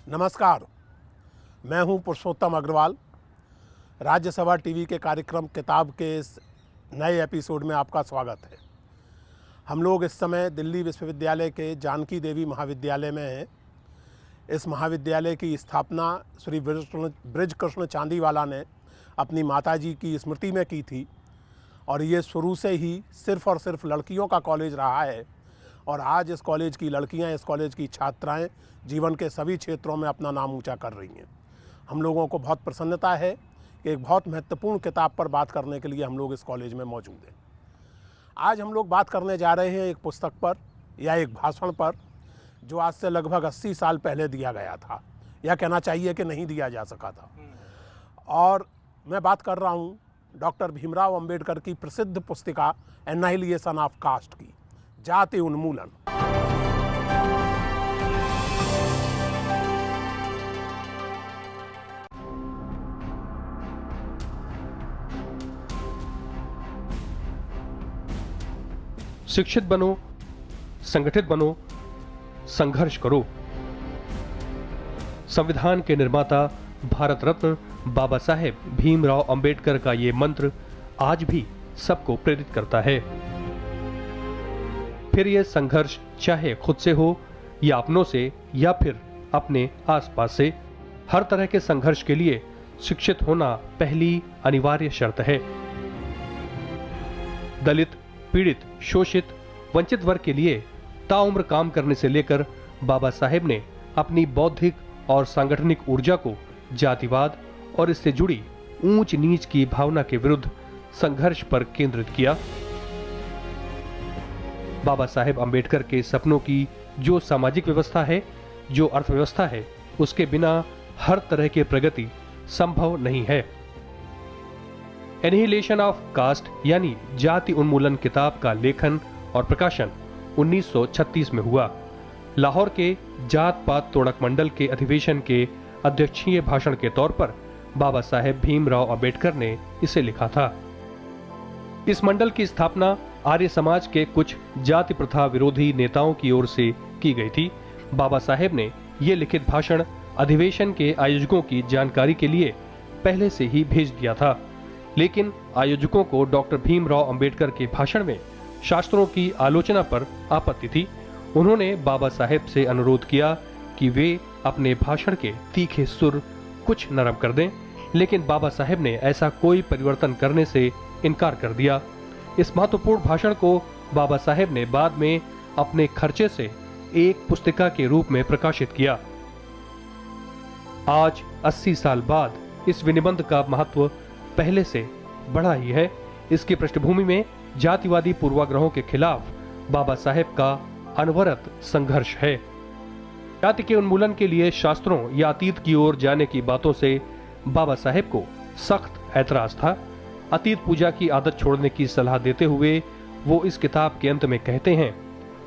नमस्कार, मैं हूं पुरुषोत्तम अग्रवाल। राज्यसभा टीवी के कार्यक्रम किताब के इस नए एपिसोड में आपका स्वागत है। हम लोग इस समय दिल्ली विश्वविद्यालय के जानकी देवी महाविद्यालय में हैं। इस महाविद्यालय की स्थापना श्री बृज कृष्ण चांदीवाला ने अपनी माताजी की स्मृति में की थी और ये शुरू से ही सिर्फ़ और सिर्फ लड़कियों का कॉलेज रहा है और आज इस कॉलेज की लड़कियां, इस कॉलेज की छात्राएं जीवन के सभी क्षेत्रों में अपना नाम ऊंचा कर रही हैं। हम लोगों को बहुत प्रसन्नता है कि एक बहुत महत्वपूर्ण किताब पर बात करने के लिए हम लोग इस कॉलेज में मौजूद हैं। आज हम लोग बात करने जा रहे हैं एक पुस्तक पर या एक भाषण पर जो आज से लगभग 80 साल पहले दिया गया था, या कहना चाहिए कि नहीं दिया जा सका था। और मैं बात कर रहा हूँ डॉक्टर भीमराव अंबेडकर की प्रसिद्ध पुस्तिका एनाहिलिएशन ऑफ कास्ट की, जाति उन्मूलन। शिक्षित बनो, संगठित बनो, संघर्ष करो। संविधान के निर्माता भारत रत्न बाबा साहेब भीमराव अंबेडकर का ये मंत्र आज भी सबको प्रेरित करता है। फिर यह संघर्ष चाहे खुद से हो या अपनों से या फिर अपने आसपास से, हर तरह के संघर्ष के लिए शिक्षित होना पहली अनिवार्य शर्त है। दलित, पीड़ित, शोषित, वंचित वर्ग के लिए ताउम्र काम करने से लेकर बाबा साहेब ने अपनी बौद्धिक और सांगठनिक ऊर्जा को जातिवाद और इससे जुड़ी ऊंच नीच की भावना के विरुद्ध संघर्ष पर केंद्रित किया। बाबा साहेब अंबेडकर के सपनों की जो सामाजिक व्यवस्था है, जो अर्थव्यवस्था है, उसके बिना हर तरह की प्रगति संभव नहीं है। एनिहिलेशन ऑफ कास्ट यानी जाति उन्मूलन किताब का लेखन और प्रकाशन 1936 में हुआ। लाहौर के जात पात तोड़क मंडल के अधिवेशन के अध्यक्षीय भाषण के तौर पर बाबा साहेब भीमराव अंबेडकर ने इसे लिखा था। इस मंडल की स्थापना आर्य समाज के कुछ जाति प्रथा विरोधी नेताओं की ओर से की गई थी। बाबा साहेब ने यह लिखित भाषण अधिवेशन के आयोजकों की जानकारी के लिए पहले से ही भेज दिया था, लेकिन आयोजकों को डॉक्टर भीमराव अंबेडकर के भाषण में शास्त्रों की आलोचना पर आपत्ति थी। उन्होंने बाबा साहेब से अनुरोध किया कि वे अपने भाषण के तीखे सुर कुछ नरम कर दें, लेकिन बाबा साहेब ने ऐसा कोई परिवर्तन करने से इनकार कर दिया। इस महत्वपूर्ण भाषण को बाबा साहेब ने बाद में अपने खर्चे से एक पुस्तिका के रूप में प्रकाशित किया। आज 80 साल बाद इस विनिबंध का महत्व पहले से बढ़ा ही है। इसकी पृष्ठभूमि में जातिवादी पूर्वाग्रहों के खिलाफ बाबा साहेब का अनवरत संघर्ष है। जाति के उन्मूलन के लिए शास्त्रों या अतीत की ओर जाने की बातों से बाबा साहेब को सख्त ऐतराज था। अतीत पूजा की आदत छोड़ने की सलाह देते हुए वो इस किताब के अंत में कहते हैं,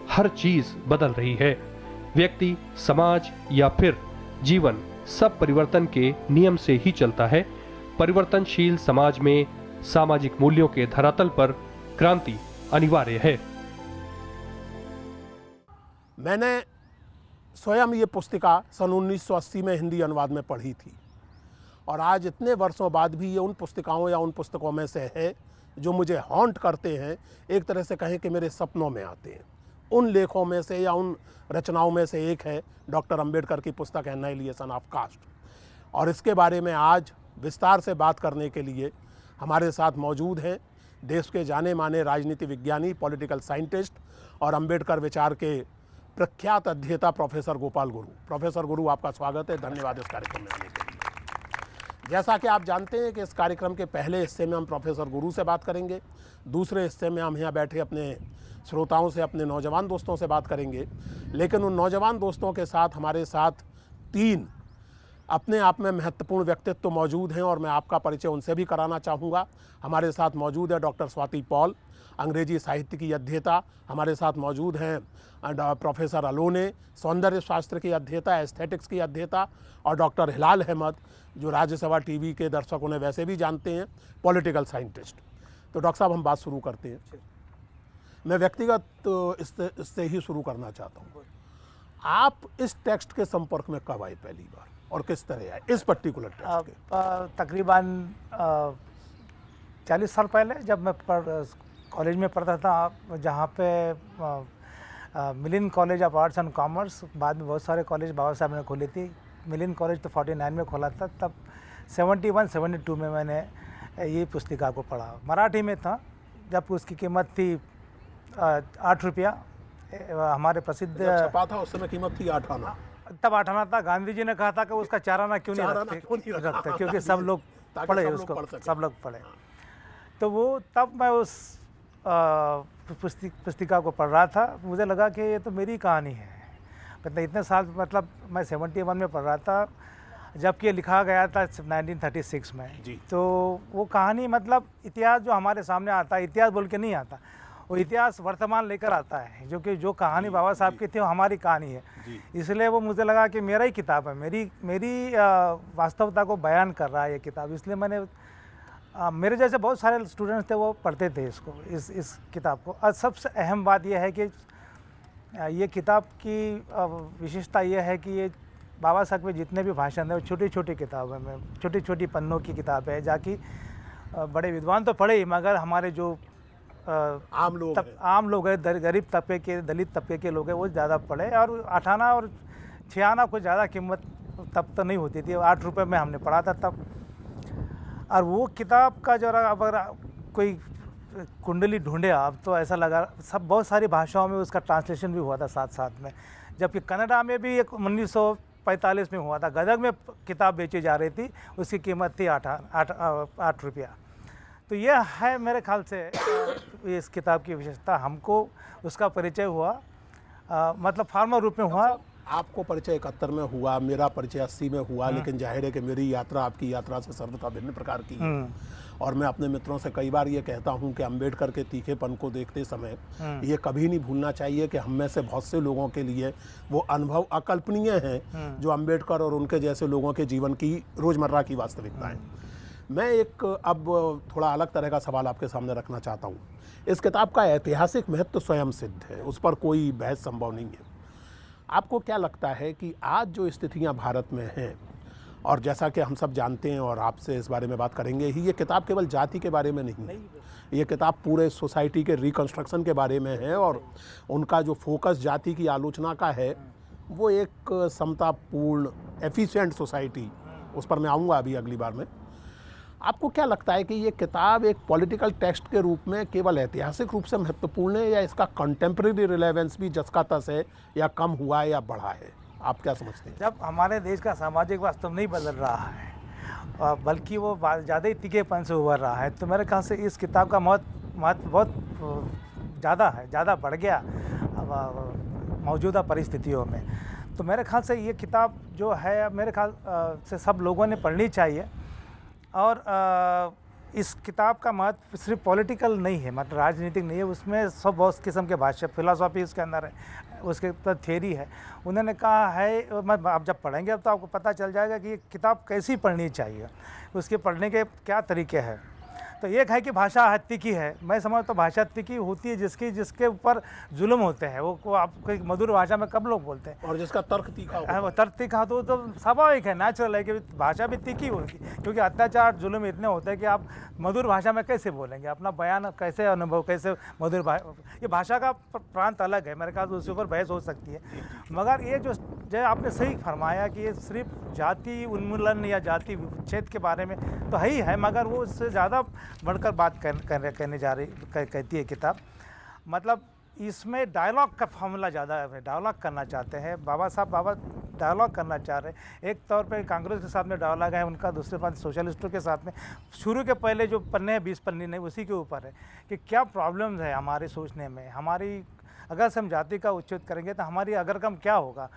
हर चीज बदल रही है, व्यक्ति, समाज या फिर जीवन सब परिवर्तन के नियम से ही चलता है। परिवर्तनशील समाज में सामाजिक मूल्यों के धरातल पर क्रांति अनिवार्य है। मैंने स्वयं ये पुस्तिका सन 1980 में हिंदी अनुवाद में पढ़ी थी और आज इतने वर्षों बाद भी ये उन पुस्तिकाओं या उन पुस्तकों में से है जो मुझे हॉन्ट करते हैं, एक तरह से कहें कि मेरे सपनों में आते हैं। उन लेखों में से या उन रचनाओं में से एक है डॉक्टर अंबेडकर की पुस्तक एनाहिलिएशन ऑफ कास्ट। और इसके बारे में आज विस्तार से बात करने के लिए हमारे साथ मौजूद हैं देश के जाने माने राजनीति विज्ञानी, पॉलिटिकल साइंटिस्ट और अंबेडकर विचार के प्रख्यात अध्येता प्रोफेसर गोपाल गुरु। प्रोफेसर गुरु, आपका स्वागत है, धन्यवाद इस कार्यक्रम में आने के लिए। जैसा कि आप जानते हैं कि इस कार्यक्रम के पहले हिस्से में हम प्रोफेसर गुरु से बात करेंगे, दूसरे हिस्से में हम यहाँ बैठे अपने श्रोताओं से, अपने नौजवान दोस्तों से बात करेंगे। लेकिन उन नौजवान दोस्तों के साथ हमारे साथ 3 अपने आप में महत्वपूर्ण व्यक्तित्व मौजूद हैं और मैं आपका परिचय उनसे भी कराना चाहूँगा। हमारे साथ मौजूद है डॉक्टर स्वाति पॉल, अंग्रेजी साहित्य की अध्येता। हमारे साथ मौजूद हैं प्रोफेसर अलोने, सौंदर्य शास्त्र की अध्येता, एस्थेटिक्स की अध्येता, और डॉक्टर हिलाल अहमद, जो राज्यसभा टीवी के दर्शकों ने वैसे भी जानते हैं, पॉलिटिकल साइंटिस्ट। तो डॉक्टर साहब, हम बात शुरू करते हैं। मैं व्यक्तिगत इससे ही शुरू करना चाहता हूँ। आप इस टेक्स्ट के संपर्क में कब आए पहली बार और किस तरह आए इस पर्टिकुलर टेक्स्ट के? तकरीबन 40 साल पहले जब मैं कॉलेज में पढ़ता था, जहाँ पे Milind college of arts and commerce, बाद में बहुत सारे कॉलेज बाबा साहब ने खोली थी। मिलिंद कॉलेज तो 49 में खोला था, तब 71-72 में मैंने ये पुस्तिका को पढ़ा। मराठी में था, जब उसकी कीमत थी 8 रुपया। हमारे प्रसिद्ध जब छपा था उस समय कीमत थी 8 आना। तब 8 आना था। गांधी जी ने कहा था कि उसका 4 आना क्यों नहीं रखते, क्योंकि सब लोग पढ़े उसको, सब लोग पढ़े। तो वो तब मैं उस पुस्तिका को पढ़ रहा था। मुझे लगा कि ये तो मेरी कहानी है। मतलब इतने साल, मतलब मैं 71 में पढ़ रहा था, जबकि ये लिखा गया था 1936 में जी। तो वो कहानी, मतलब इतिहास जो हमारे सामने आता है, इतिहास बोल के नहीं आता, वो इतिहास वर्तमान लेकर आता है। जो कहानी बाबा साहब की थी वो हमारी कहानी है। इसलिए वो मुझे लगा कि मेरा ही किताब है, मेरी वास्तवता को बयान कर रहा है ये किताब। इसलिए मैंने मेरे जैसे बहुत सारे स्टूडेंट्स थे, वो पढ़ते थे इस किताब को। और सबसे अहम बात यह है कि ये किताब की विशेषता ये है कि ये बाबा साहब के जितने भी भाषण हैं वो छोटी छोटी किताबें में, छोटी छोटी पन्नों की किताब है, जाकि बड़े विद्वान तो पढ़े ही, मगर हमारे जो आम लोग हैं, गरीब तबके के, दलित तबके के लोग हैं, वो ज़्यादा पढ़े। और 8 आना और 6 आना कुछ ज़्यादा कीमत तब तो नहीं होती थी, 8 रुपये में हमने पढ़ा था तब। और वो किताब का जरा अगर कोई कुंडली ढूंढे आप, तो ऐसा लगा सब बहुत सारी भाषाओं में उसका ट्रांसलेशन भी हुआ था साथ साथ में। जबकि कन्नड़ा में भी एक 1945 में हुआ था। गदग में किताब बेची जा रही थी, उसकी कीमत थी 8 रुपया। तो यह है मेरे ख्याल से इस किताब की विशेषता। हमको उसका परिचय हुआ, मतलब फार्मल रूप में हुआ। आपको परिचय 71 में हुआ, मेरा परिचय 80 में हुआ, लेकिन जाहिर है कि मेरी यात्रा आपकी यात्रा से सर्वथा भिन्न प्रकार की है। और मैं अपने मित्रों से कई बार ये कहता हूँ कि अम्बेडकर के तीखेपन को देखते समय ये कभी नहीं भूलना चाहिए कि हम में से बहुत से लोगों के लिए वो अनुभव अकल्पनीय हैं जो अम्बेडकर और उनके जैसे लोगों के जीवन की रोज़मर्रा की वास्तविकता है। मैं एक अब थोड़ा अलग तरह का सवाल आपके सामने रखना चाहता हूँ। इस किताब का ऐतिहासिक महत्व स्वयं सिद्ध है, उस पर कोई बहस संभव नहीं है। आपको क्या लगता है कि आज जो स्थितियां भारत में हैं, और जैसा कि हम सब जानते हैं और आपसे इस बारे में बात करेंगे ही, ये किताब केवल जाति के बारे में नहीं है, ये किताब पूरे सोसाइटी के रिकंस्ट्रक्शन के बारे में है। और उनका जो फोकस जाति की आलोचना का है, वो एक समतापूर्ण एफिशिएंट सोसाइटी, उस पर मैं आऊँगा अभी अगली बार में। आपको क्या लगता है कि ये किताब एक पॉलिटिकल टेक्स्ट के रूप में केवल ऐतिहासिक रूप से महत्वपूर्ण है, या इसका कंटेम्प्रेरी रिलेवेंस भी जस का तस है, या कम हुआ है या बढ़ा है? आप क्या समझते हैं? जब हमारे देश का सामाजिक वास्तव नहीं बदल रहा है, बल्कि वो ज़्यादा ही तीखेपन से उभर रहा है, तो मेरे ख्याल से इस किताब का महत्व बहुत ज़्यादा है, ज़्यादा बढ़ गया मौजूदा परिस्थितियों में। तो मेरे ख्याल से ये किताब जो है, मेरे ख्याल से सब लोगों ने पढ़नी चाहिए। और इस किताब का महत्व सिर्फ पॉलिटिकल नहीं है, मतलब राजनीतिक नहीं है, उसमें सब बहुत किस्म के भाषा फिलॉसफी उसके अंदर है, उसके ऊपर थ्योरी है। उन्होंने कहा है, मैं आप जब पढ़ेंगे अब तो आपको पता चल जाएगा कि ये किताब कैसी पढ़नी चाहिए, उसके पढ़ने के क्या तरीके हैं। तो एक है कि भाषा तीखी है। मैं समझता हूँ भाषा तीखी होती है जिसके ऊपर जुल्म होते हैं, वो आपको मधुर भाषा में कब लोग बोलते हैं, और जिसका तर्क तीखा हो। तर्क तीखा तो स्वाभाविक है, नेचुरल है कि भाषा भी तीखी होगी, क्योंकि अत्याचार जुल्म इतने होते हैं कि आप मधुर भाषा में कैसे बोलेंगे, अपना बयान कैसे, अनुभव कैसे मधुर ये भाषा का प्रांत अलग है, मेरे ख्याल से उसके ऊपर बहस हो सकती है। मगर ये जो आपने सही फरमाया कि ये सिर्फ जाति उन्मूलन या जाति विच्छेद के बारे में तो है ही है, मगर वो उससे ज़्यादा बढ़कर बात कहने जा रही कहती है किताब। मतलब इसमें डायलॉग का फॉर्मूला ज़्यादा है, डायलॉग करना चाहते हैं बाबा डायलॉग करना चाह रहे हैं। एक तौर पे कांग्रेस के साथ में डायलॉग है उनका, दूसरे पास सोशलिस्टों के साथ में। शुरू के पहले जो पन्ने हैं 20 पन्ने नहीं, उसी के ऊपर है कि क्या प्रॉब्लम्स है हमारे सोचने में, हमारी अगर से हम जाति का उच्छेद करेंगे तो हमारी अगरकम क्या होगा,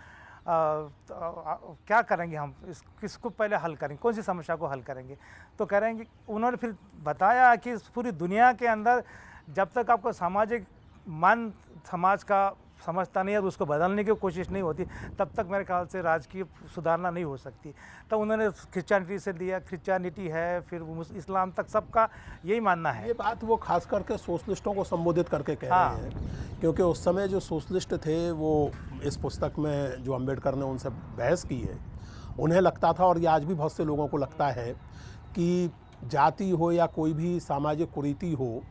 क्या करेंगे हम, किसको पहले हल करेंगे, कौन सी समस्या को हल करेंगे। तो करेंगे, उन्होंने फिर बताया कि पूरी दुनिया के अंदर जब तक आपको सामाजिक मान समाज का समझता नहीं है और उसको बदलने की कोशिश नहीं होती, तब तक मेरे ख्याल से राजकीय सुधारना नहीं हो सकती। तब उन्होंने क्रिश्चियनिटी से लिया, क्रिश्चियनिटी है, फिर इस्लाम तक सबका यही मानना है। ये बात वो खास करके सोशलिस्टों को संबोधित करके कह हाँ। रहे हैं, क्योंकि उस समय जो सोशलिस्ट थे वो इस पुस्तक में जो अम्बेडकर ने उनसे बहस की है, उन्हें लगता था, और ये आज भी बहुत से लोगों को लगता है, कि जाति हो या कोई भी सामाजिक कुरीति हो,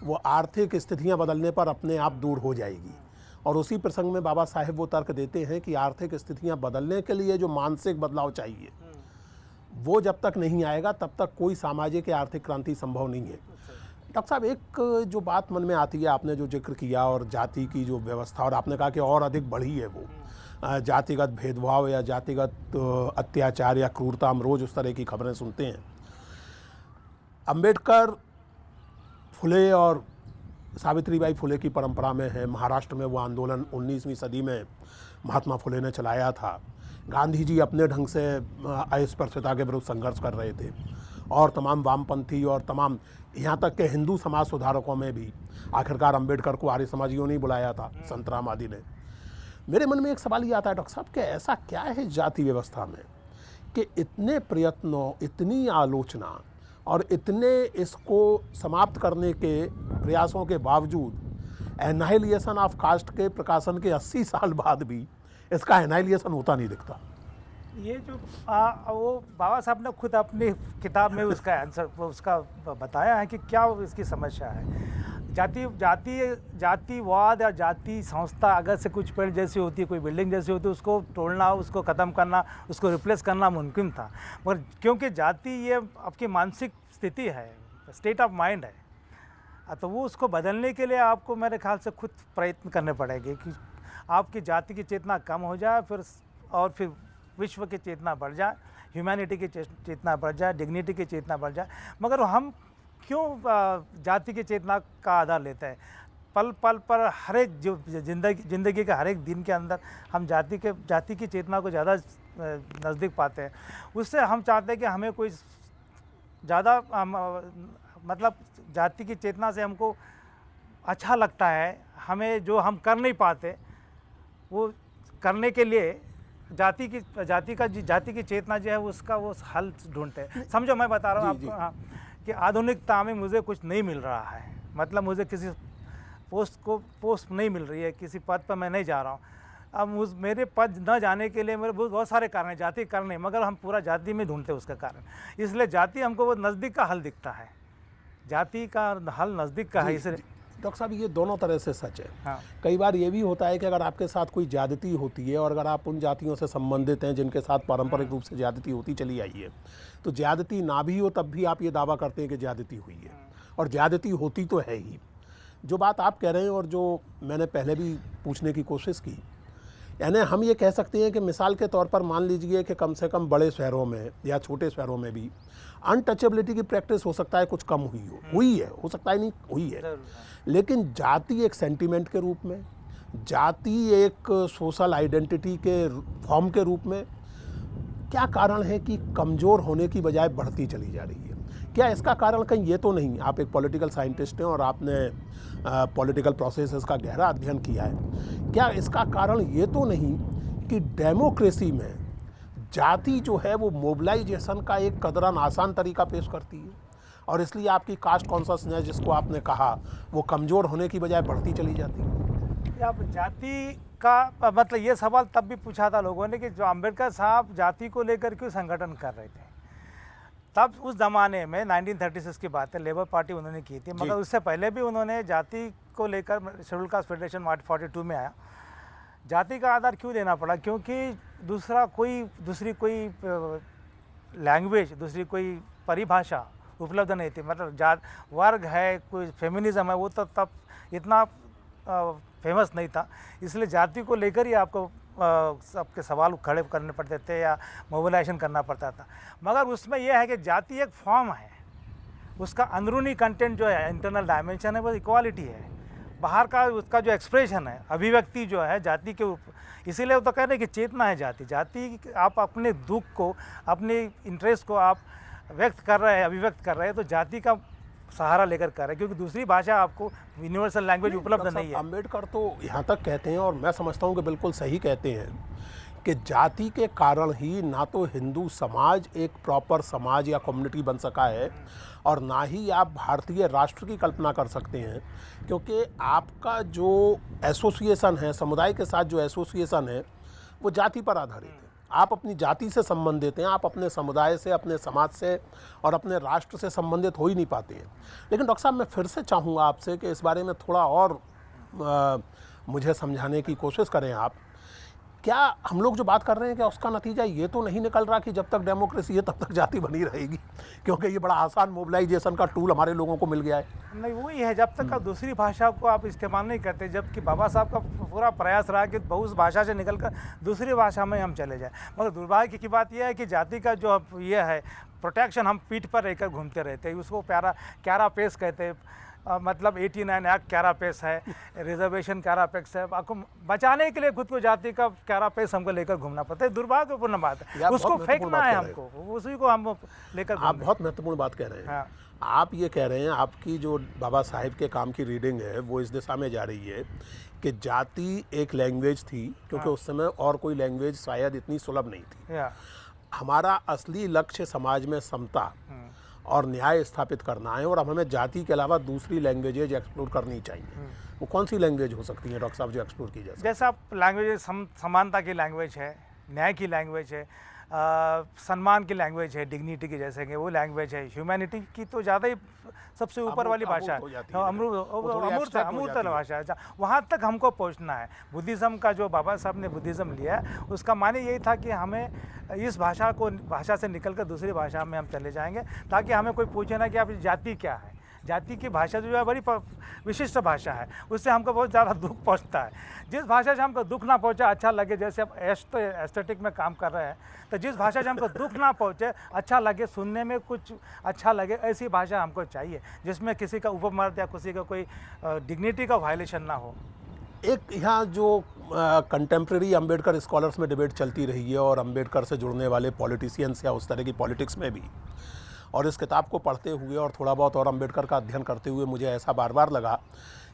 वो आर्थिक स्थितियां बदलने पर अपने आप दूर हो जाएगी। और उसी प्रसंग में बाबा साहेब वो तर्क देते हैं कि आर्थिक स्थितियां बदलने के लिए जो मानसिक बदलाव चाहिए, वो जब तक नहीं आएगा तब तक कोई सामाजिक या आर्थिक क्रांति संभव नहीं है। डॉक्टर साहब, एक जो बात मन में आती है, आपने जो जिक्र किया और जाति की जो व्यवस्था, और आपने कहा कि और अधिक बढ़ी है वो जातिगत भेदभाव या जातिगत अत्याचार या क्रूरता, हम रोज़ उस तरह की खबरें सुनते हैं। अम्बेडकर, फुले और सावित्रीबाई फुले की परंपरा में है। महाराष्ट्र में वो आंदोलन 19वीं सदी में महात्मा फुले ने चलाया था। गांधी जी अपने ढंग से अस्पृश्यता के विरुद्ध संघर्ष कर रहे थे, और तमाम वामपंथी और तमाम, यहाँ तक के हिंदू समाज सुधारकों में भी आखिरकार अम्बेडकर को आर्य समाजियों ने बुलाया था, संत राम आदि ने। मेरे मन में एक सवाल ये आता है डॉक्टर साहब, कि ऐसा क्या है जाति व्यवस्था में कि इतने प्रयत्नों, इतनी आलोचना और इतने इसको समाप्त करने के प्रयासों के बावजूद एनाहिलिएशन ऑफ कास्ट के प्रकाशन के 80 साल बाद भी इसका एनाहिलिएशन होता नहीं दिखता? ये जो वो बाबा साहब ने खुद अपनी किताब में उसका आंसर, उसका बताया है कि क्या इसकी समस्या है। जातिवाद या जाति संस्था अगर से कुछ पेड़ जैसी होती है, कोई बिल्डिंग जैसी होती है, उसको तोड़ना, उसको ख़त्म करना, उसको रिप्लेस करना मुमकिन था, मगर क्योंकि जाति ये आपकी मानसिक स्थिति है, स्टेट ऑफ माइंड है, तो वो उसको बदलने के लिए आपको मेरे ख्याल से खुद प्रयत्न करने पड़ेंगे कि आपकी जाति की चेतना कम हो जाए, फिर विश्व की चेतना बढ़ जाए, ह्यूमैनिटी की चेतना बढ़ जाए, डिग्निटी की चेतना बढ़ जाए। मगर हम क्यों जाति की चेतना का आधार लेते हैं? पल पल पर हर एक जो जिंदगी के हर एक दिन के अंदर हम जाति की चेतना को ज़्यादा नज़दीक पाते हैं। उससे हम चाहते हैं कि हमें कोई ज़्यादा मतलब जाति की चेतना से हमको अच्छा लगता है, हमें जो हम कर नहीं पाते वो करने के लिए जाति की चेतना जो है उसका वो हल ढूंढते हैं। समझो मैं बता रहा हूँ आपको, हाँ, कि आधुनिकता में मुझे कुछ नहीं मिल रहा है, मतलब मुझे किसी पोस्ट नहीं मिल रही है, किसी पद पर मैं नहीं जा रहा हूँ। अब मेरे पद न जाने के लिए मेरे बहुत सारे कारण हैं, जाति कारण नहीं, मगर हम पूरा जाति में ढूंढते हैं उसका कारण। इसलिए जाति हमको वो नज़दीक का हल दिखता है, जाति का हल नज़दीक का है। इसलिए डॉक्टर साहब, ये दोनों तरह से सच है। हाँ। कई बार ये भी होता है कि अगर आपके साथ कोई ज्यादती होती है और अगर आप उन जातियों से संबंधित हैं जिनके साथ पारंपरिक रूप से ज्यादती होती चली आई है, तो ज्यादती ना भी हो तब भी आप ये दावा करते हैं कि ज्यादती हुई है, और ज्यादती होती तो है ही। जो बात आप कह रहे हैं और जो मैंने पहले भी पूछने की कोशिश की, यानी हम ये कह सकते हैं कि मिसाल के तौर पर मान लीजिए कि कम से कम बड़े शहरों में या छोटे शहरों में भी अनटचेबिलिटी की प्रैक्टिस हो सकता है कुछ कम हुई है, हो सकता है नहीं हुई है, लेकिन जाति एक सेंटीमेंट के रूप में, जाति एक सोशल आइडेंटिटी के फॉर्म के रूप में क्या कारण है कि कमज़ोर होने की बजाय बढ़ती चली जा रही है? क्या इसका कारण कहीं ये तो नहीं, आप एक पॉलिटिकल साइंटिस्ट हैं और आपने पॉलिटिकल प्रोसेसेस का गहरा अध्ययन किया है, क्या इसका कारण ये तो नहीं कि डेमोक्रेसी में जाति जो है वो मोबिलाइजेशन का एक कदरन आसान तरीका पेश करती है, और इसलिए आपकी कास्ट कॉन्शसनेस जिसको आपने कहा वो कमज़ोर होने की बजाय बढ़ती चली जाती है? अब जाति का मतलब ये सवाल तब भी पूछा था लोगों ने कि जो अम्बेडकर साहब जाति को लेकर क्यों संगठन कर रहे थे। तब उस ज़माने में 1936 की बात है, लेबर पार्टी उन्होंने की थी, मगर उससे पहले भी उन्होंने जाति को लेकर शेड्यूल कास्ट फेडरेशन 42 में आया। जाति का आधार क्यों देना पड़ा? क्योंकि दूसरी कोई लैंग्वेज, दूसरी कोई परिभाषा उपलब्ध नहीं थी। मतलब वर्ग है, कोई फेमिनिज्म है, वो तो तब इतना फेमस नहीं था, इसलिए जाति को लेकर ही आपको सबके सवाल खड़े करने पड़ते थे या मोबिलाइजेशन करना पड़ता था। मगर उसमें यह है कि जाति एक फॉर्म है, उसका अंदरूनी कंटेंट जो है, इंटरनल डायमेंशन है, वो इक्वालिटी है। बाहर का उसका जो एक्सप्रेशन है, अभिव्यक्ति जो है जाति के ऊपर, इसीलिए वो तो कह रहे हैं कि चेतना है जाति। जाति आप अपने दुख को, अपने इंटरेस्ट को आप व्यक्त कर रहे हैं, अभिव्यक्त कर रहे हैं, तो जाति का सहारा लेकर कर रहे हैं, क्योंकि दूसरी भाषा आपको यूनिवर्सल लैंग्वेज उपलब्ध नहीं है। अम्बेडकर तो यहाँ तक कहते हैं, और मैं समझता हूँ कि बिल्कुल सही कहते हैं, कि जाति के कारण ही ना तो हिंदू समाज एक प्रॉपर समाज या कम्युनिटी बन सका है, और ना ही आप भारतीय राष्ट्र की कल्पना कर सकते हैं, क्योंकि आपका जो एसोसिएशन है, समुदाय के साथ जो एसोसिएशन है, वो जाति पर आधारित है। आप अपनी जाति से संबंधित हैं, आप अपने समुदाय से, अपने समाज से और अपने राष्ट्र से संबंधित हो ही नहीं पाते हैं। लेकिन डॉक्टर साहब, मैं फिर से चाहूँगा आपसे कि इस बारे में थोड़ा और मुझे समझाने की कोशिश करें आप। क्या हम लोग जो बात कर रहे हैं, क्या उसका नतीजा ये तो नहीं निकल रहा कि जब तक डेमोक्रेसी है तब तक जाति बनी रहेगी, क्योंकि ये बड़ा आसान मोबिलाइजेशन का टूल हमारे लोगों को मिल गया है? नहीं, वही है, जब तक आप दूसरी भाषा को आप इस्तेमाल नहीं करते, जबकि बाबा साहब का पूरा प्रयास रहा कि उस भाषा से निकलकर दूसरी भाषा में हम चले जाएं। मगर दुर्भाग्य की बात यह है कि जाति का जो ये है प्रोटेक्शन हम पीठ पर रहकर घूमते रहते हैं। उसको क्यारा पेश कहते हैं, मतलब 89 एक्ट क्यारा पेश है, रिजर्वेशन क्यारा पेश है। आपको बचाने के लिए खुद को जाति का क्यारा पेश हमको लेकर घूमना पड़ता है। दुर्भाग्यपूर्ण बात है, उसको फेंकना है हमको, उसी को हम लेकर। आप बहुत महत्वपूर्ण बात कह रहे हैं। हाँ। आप ये कह रहे हैं, आपकी जो बाबा साहेब के काम की रीडिंग है वो इस दिशा में जा रही है कि जाति एक लैंग्वेज थी, क्योंकि उस समय और कोई लैंग्वेज शायद इतनी सुलभ नहीं थी। हमारा असली लक्ष्य समाज में समता और न्याय स्थापित करना है, और अब हमें जाति के अलावा दूसरी लैंग्वेजेज एक्सप्लोर करनी चाहिए। वो कौन सी लैंग्वेज हो सकती है डॉक्टर साहब जो एक्सप्लोर की जाए? जैसा आप लैंग्वेज समानता की लैंग्वेज है, न्याय की लैंग्वेज है, सम्मान की लैंग्वेज है, डिग्निटी की, जैसे कि वो लैंग्वेज है। ह्यूमैनिटी की तो ज़्यादा ही सबसे ऊपर वाली भाषा है, अमूर्त भाषा है। वहाँ तक हमको पहुँचना है। बुद्धिज़्म का जो बाबा साहब ने बुद्धिज़्म लिया है, उसका माने यही था कि हमें इस भाषा से निकलकर दूसरी भाषा में हम चले जाएंगे, ताकि हमें कोई पूछे ना कि आप जाति क्या है। जाति की भाषा जो है बड़ी विशिष्ट भाषा है, उससे हमको बहुत ज़्यादा दुख पहुंचता है। जिस भाषा से हमको दुख ना पहुंचे, अच्छा लगे, जैसे अब एस्थेटिक में काम कर रहे हैं, तो जिस भाषा से हमको दुख ना पहुंचे, अच्छा लगे, सुनने में कुछ अच्छा लगे, ऐसी भाषा हमको चाहिए, जिसमें किसी का उपमर्द या किसी का कोई डिग्निटी का वायलेशन ना हो। एक यहाँ जो कंटेम्प्रेरी अम्बेडकर स्कॉलर्स में डिबेट चलती रही है, और अम्बेडकर से जुड़ने वाले पॉलिटिशियंस या उस तरह की पॉलिटिक्स में भी, और इस किताब को पढ़ते हुए और थोड़ा बहुत और अम्बेडकर का अध्ययन करते हुए मुझे ऐसा बार बार लगा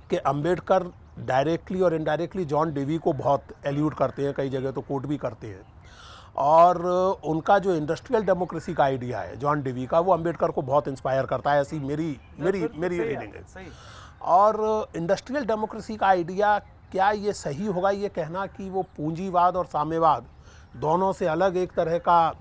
कि अम्बेडकर डायरेक्टली और इनडायरेक्टली जॉन डेवी को बहुत एल्यूड करते हैं, कई जगह तो कोट भी करते हैं। और उनका जो इंडस्ट्रियल डेमोक्रेसी का आइडिया है जॉन डेवी का, वो अम्बेडकर को बहुत इंस्पायर करता है, ऐसी मेरी रीडिंग है। और इंडस्ट्रियल डेमोक्रेसी का आइडिया, क्या ये सही होगा ये कहना कि वो पूंजीवाद और साम्यवाद दोनों से अलग एक तरह का,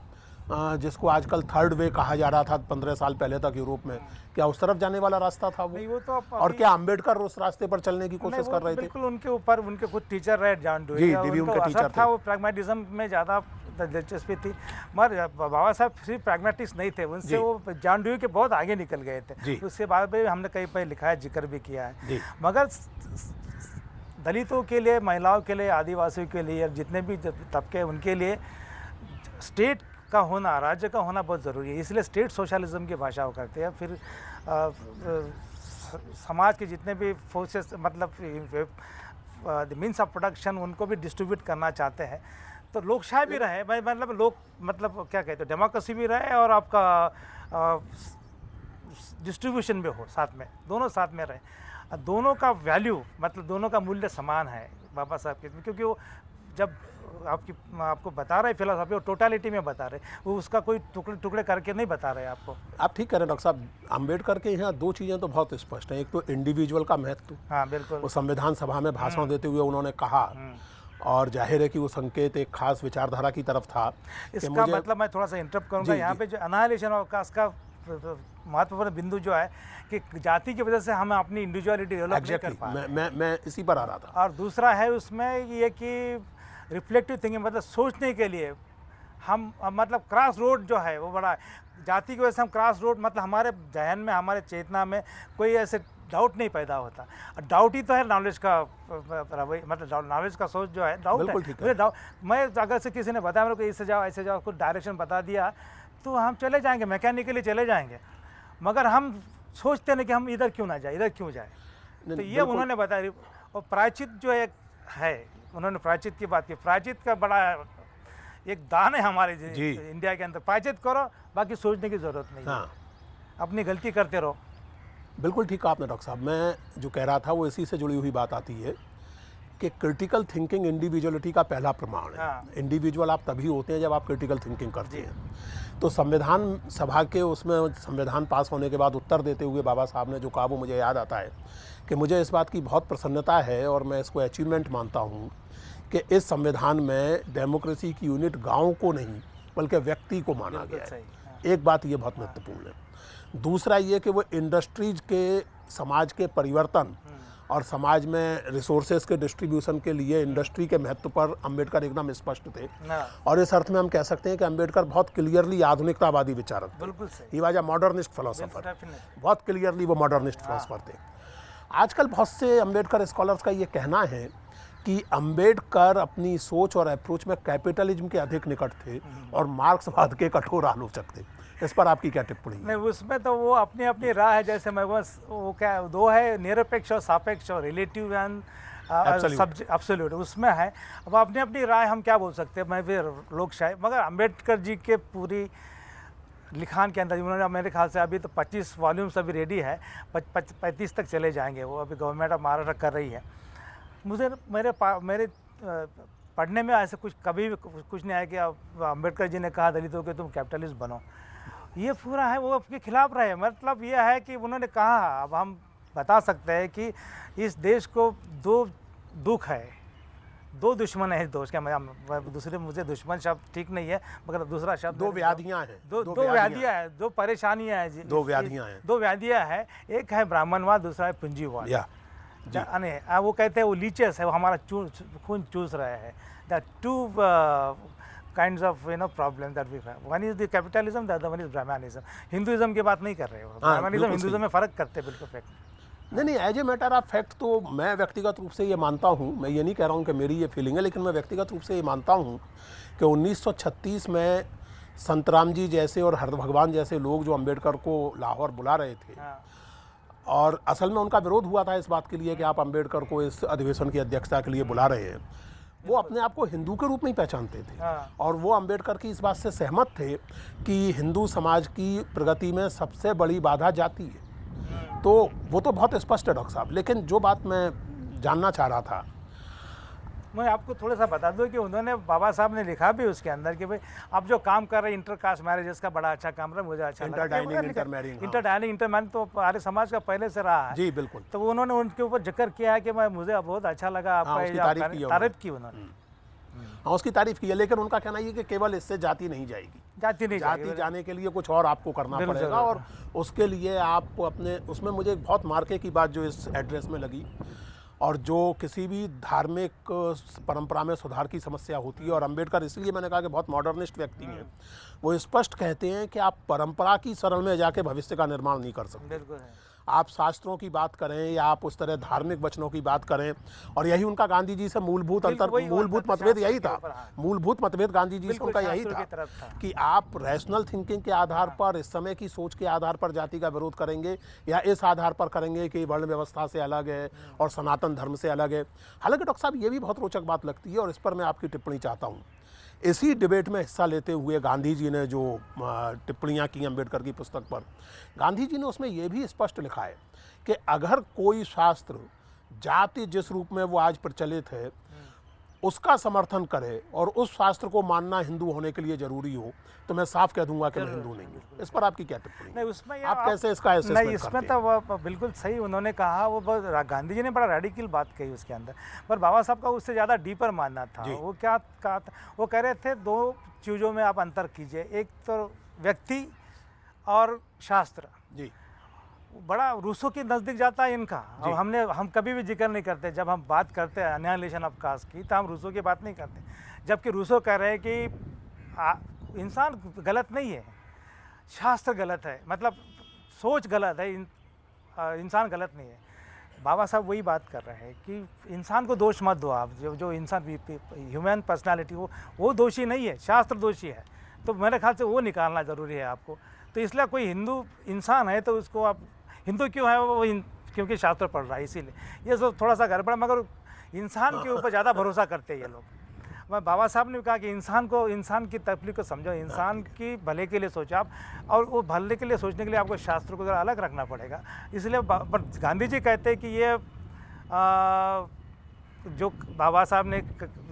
जिसको आजकल थर्ड वे कहा जा रहा था 15 साल पहले तक यूरोप में, क्या उस तरफ जाने वाला रास्ता था वो? नहीं, वो तो और क्या अम्बेडकर उस रास्ते पर चलने की कोशिश कर रहे थे? बिल्कुल, उनके ऊपर उनके खुद टीचर रहे जॉन डेवी, उनका टीचर था, वो प्रैग्मेटिज्म में ज़्यादा दिलचस्पी थी। मगर बाबा साहब सिर्फ प्रैग्मेटिस्ट नहीं थे, उनसे वो जॉन डेवी के बहुत आगे निकल गए थे। उसके बाद में हमने कहीं पर लिखा है, जिक्र भी किया है। मगर दलितों के लिए, महिलाओं के लिए, आदिवासियों के लिए, जितने भी तबके, उनके लिए स्टेट का होना, राज्य का होना बहुत ज़रूरी है। इसलिए स्टेट सोशलिज्म की भाषा वो करते हैं। फिर समाज के जितने भी फोर्सेस, मतलब मीन्स ऑफ प्रोडक्शन, उनको भी डिस्ट्रीब्यूट करना चाहते हैं। तो लोकशाही भी रहे, मतलब क्या कहते हैं, डेमोक्रेसी भी रहे, और आपका डिस्ट्रीब्यूशन भी हो साथ में, दोनों साथ में रहे। दोनों का वैल्यू, मतलब दोनों का मूल्य समान है बाबा साहब के, क्योंकि वो जब आपको बता रहे फिलोसॉफी, और टोटलिटी में बता रहे, वो उसका कोई टुकड़े करके नहीं बता रहे आपको। आप ठीक कह रहे हैं डॉक्टर साहब। अम्बेडकर के यहाँ दो चीज़ें तो बहुत स्पष्ट हैं। एक तो इंडिविजुअल का महत्व, हाँ बिल्कुल, वो संविधान सभा में भाषण देते हुए उन्होंने कहा, और जाहिर है कि वो संकेत एक खास विचारधारा की तरफ था। इसका मतलब मैं थोड़ा सा इंटरप्ट करूँगा यहाँ पे, जो अनाहिलेशन ऑफ कास्ट का महत्वपूर्ण बिंदु जो है कि जाति की वजह से हम अपनी इंडिविजुअलिटी डेवलप नहीं कर पा रहे। मैं इसी पर आ रहा था। और दूसरा है उसमें ये कि रिफ्लेक्टिव थिंकिंग, मतलब सोचने के लिए हम, मतलब क्रॉस रोड जो है वो बड़ा है। जाति की वजह से हम क्रॉस रोड, मतलब हमारे जहन में, हमारे चेतना में कोई ऐसे डाउट नहीं पैदा होता। डाउट ही तो है नॉलेज का, मतलब नॉलेज का सोच जो है डाउट है। मैं अगर से किसी ने बताया मेरे को इससे जाओ ऐसे जाओ, कुछ डायरेक्शन बता दिया, तो हम चले जाएंगे, मैकेनिकली चले जाएंगे। मगर हम सोचते नहीं कि हम इधर क्यों ना जाए, इधर क्यों जाए। तो ये उन्होंने बताया। और प्रायचित जो है, उन्होंने प्रायचित की बात की। प्रायचित का बड़ा एक दान है हमारे इंडिया के अंदर। प्रायचित करो, बाकी सोचने की ज़रूरत नहीं है। अपनी गलती करते रहो। बिल्कुल ठीक कहा आपने डॉक्टर साहब। मैं जो कह रहा था वो इसी से जुड़ी हुई बात आती है कि क्रिटिकल थिंकिंग इंडिविजुअलिटी का पहला प्रमाण है। हाँ। इंडिविजुअल आप तभी होते हैं जब आप क्रिटिकल थिंकिंग करते हैं। तो संविधान सभा के उसमें संविधान पास होने के बाद उत्तर देते हुए बाबा साहब ने जो कहा वो मुझे याद आता है कि मुझे इस बात की बहुत प्रसन्नता है और मैं इसको अचीवमेंट मानता हूँ कि इस संविधान में डेमोक्रेसी की यूनिट गाँव को नहीं बल्कि व्यक्ति को माना गया है। एक बात ये बहुत महत्वपूर्ण है। दूसरा ये कि वो इंडस्ट्रीज के समाज के परिवर्तन और समाज में रिसोर्सेज के डिस्ट्रीब्यूशन के लिए इंडस्ट्री के महत्व पर अंबेडकर एकदम स्पष्ट थे। और इस अर्थ में हम कह सकते हैं कि अंबेडकर बहुत क्लियरली आधुनिकतावादी विचारक थे। बिल्कुल सही। He was a modernist philosopher. Definitely। बहुत क्लियरली वो मॉडर्निस्ट फिलोसोफर थे। आजकल बहुत से अंबेडकर स्कॉलर्स का ये कहना है कि अंबेडकर अपनी सोच और अप्रोच में कैपिटलिज्म के अधिक निकट थे और मार्क्सवाद के कठोर आलोचक थे। इस पर आपकी क्या टिप्पणी है? नहीं, उसमें तो वो अपनी अपनी राह है। जैसे मैं बस वो क्या दो है, निरपेक्ष और सापेक्ष और रिलेटिव एंड एब्सोल्यूट, उसमें है। अब अपनी अपनी राय हम क्या बोल सकते हैं। मैं भी लोग शायद, मगर अंबेडकर जी के पूरी लिखान के अंदर उन्होंने मेरे ख्याल से अभी तो 25 वॉल्यूम्स अभी रेडी है, 35 तक चले जाएंगे। वो अभी गवर्नमेंट ऑफ महाराष्ट्र कर रही है। मुझे मेरे पढ़ने में ऐसे कभी भी कुछ नहीं आया कि अंबेडकर जी ने कहा दलितों के तुम कैपिटलिस्ट बनो। ये पूरा है वो आपके खिलाफ रहे। मतलब ये है कि उन्होंने कहा, अब हम बता सकते हैं कि इस देश को दो दुख है, दो दुश्मन है इस देश के। दूसरे, मुझे दुश्मन शब्द ठीक नहीं है, मगर दूसरा शब्द दो व्याधियां हैं। दो व्याधियां हैं, दो परेशानियां हैं जी। दो व्याधियां हैं। दो व्याधियां हैं। एक है ब्राह्मणवाद, दूसरा है पूंजीवाद। वो कहते हैं वो लीचेस है, वो हमारा खून चूस रहे हैं। The two kinds of problem that we have. One is the capitalism, the other one is Brahminism. Hinduism की बात नहीं कर रहे हो। ब्राह्मणिज्म हिंदुइज्म में फ़र्क करते हैं, बिल्कुल फैक्ट। नहीं, as a matter of fact तो मैं व्यक्तिगत रूप से ये मानता हूँ। मैं ये नहीं कह रहा हूँ कि मेरी ये फीलिंग है, लेकिन मैं व्यक्तिगत रूप से ये मानता हूँ कि 1936 में संत राम जी जैसे और हर भगवान जैसे लोग जो अंबेडकर को लाहौर बुला रहे थे, और असल में उनका विरोध हुआ था इस बात के लिए कि आप अंबेडकर को इस अधिवेशन की अध्यक्षता के लिए बुला रहे हैं, वो अपने आप को हिंदू के रूप में ही पहचानते थे। और वो अंबेडकर की इस बात से सहमत थे कि हिंदू समाज की प्रगति में सबसे बड़ी बाधा जाति है। तो वो तो बहुत स्पष्ट है डॉक्टर साहब। लेकिन जो बात मैं जानना चाह रहा था, मैं आपको थोड़ा सा बता दूं कि उन्होंने, बाबा साहब ने लिखा भी उसके अंदर कि भाई आप जो काम कर रहे हैं इंटरकास्ट मैरिजेस का, बड़ा अच्छा काम रहा, मुझे अच्छा लगा। इंटरडाइनिंग इंटरमैरिज तो हमारे समाज का पहले से रहा है जी बिल्कुल। तो उन्होंने उनके ऊपर जिक्र किया है कि मुझे बहुत अच्छा लगा, आपका तारीफ की उन्होंने। हाँ, उसकी तारीफ की है। लेकिन उनका कहना ये कि केवल इससे जाति नहीं जाएगी। जाति जाने के लिए कुछ और आपको करना पड़ेगा, और उसके लिए आप अपने उसमें मुझे बहुत मार्के की बात जो इस एड्रेस में लगी, और जो किसी भी धार्मिक परंपरा में सुधार की समस्या होती है, और अंबेडकर इसलिए मैंने कहा कि बहुत मॉडर्निस्ट व्यक्ति हैं, वो स्पष्ट कहते हैं कि आप परंपरा की शरण में जाके भविष्य का निर्माण नहीं कर सकते। बिल्कुल है। आप शास्त्रों की बात करें या आप उस तरह धार्मिक वचनों की बात करें, और यही उनका गांधी जी से मूलभूत मतभेद यही था। मूलभूत मतभेद गांधी जी से उनका यही था कि आप रैशनल थिंकिंग के आधार पर, इस समय की सोच के आधार पर जाति का विरोध करेंगे, या इस आधार पर करेंगे कि वर्ण व्यवस्था से अलग है और सनातन धर्म से अलग है। हालांकि डॉक्टर साहब ये भी बहुत रोचक बात लगती है, और इस पर मैं आपकी टिप्पणी चाहता हूँ। इसी डिबेट में हिस्सा लेते हुए गांधी जी ने जो टिप्पणियाँ की अंबेडकर की पुस्तक पर, गांधी जी ने उसमें ये भी स्पष्ट लिखा है कि अगर कोई शास्त्र जाति जिस रूप में वो आज प्रचलित है उसका समर्थन करे और उस शास्त्र को मानना हिंदू होने के लिए जरूरी हो, तो मैं साफ कह दूंगा कि मैं हिंदू नहीं हूँ। इस पर आपकी क्या टिप्पणी? नहीं, उसमें आप कैसे इसका असेसमेंट नहीं, इसमें तो वो बिल्कुल सही उन्होंने कहा। वो गांधी जी ने बड़ा रेडिकल बात कही उसके अंदर, पर बाबा साहब का उससे ज़्यादा डीपर मानना था। वो क्या कहा था, वो कह रहे थे दो चीज़ों में आप अंतर कीजिए, एक तो व्यक्ति और शास्त्र। जी, बड़ा रूसों के नज़दीक जाता है इनका। अब हम कभी भी जिक्र नहीं करते, जब हम बात करते हैं एनालिसिस ऑफ कास्ट की, तो हम रूसों की बात नहीं करते, जबकि रूसो कह रहे हैं कि इंसान गलत नहीं है, शास्त्र गलत है, मतलब सोच गलत है, इंसान गलत नहीं है। बाबा साहब वही बात कर रहे हैं कि इंसान को दोष मत दो आप, जो इंसान ह्यूमन पर्सनालिटी वो दोषी नहीं है, शास्त्र दोषी है। तो मेरे ख्याल से वो निकालना ज़रूरी है आपको। तो इसलिए कोई हिंदू इंसान है तो उसको आप हिंदू क्यों है, वो क्योंकि शास्त्र पढ़ रहा है, इसीलिए ये सब थोड़ा सा गड़बड़। मगर इंसान के ऊपर ज़्यादा भरोसा करते हैं ये लोग, बाबा साहब ने कहा कि इंसान की तकलीफ को समझो, इंसान की भले के लिए सोचो आप, और वो भले के लिए सोचने के लिए आपको शास्त्र को ज़रा अलग रखना पड़ेगा। इसलिए पर गांधी जी कहते हैं कि ये जो बाबा साहब ने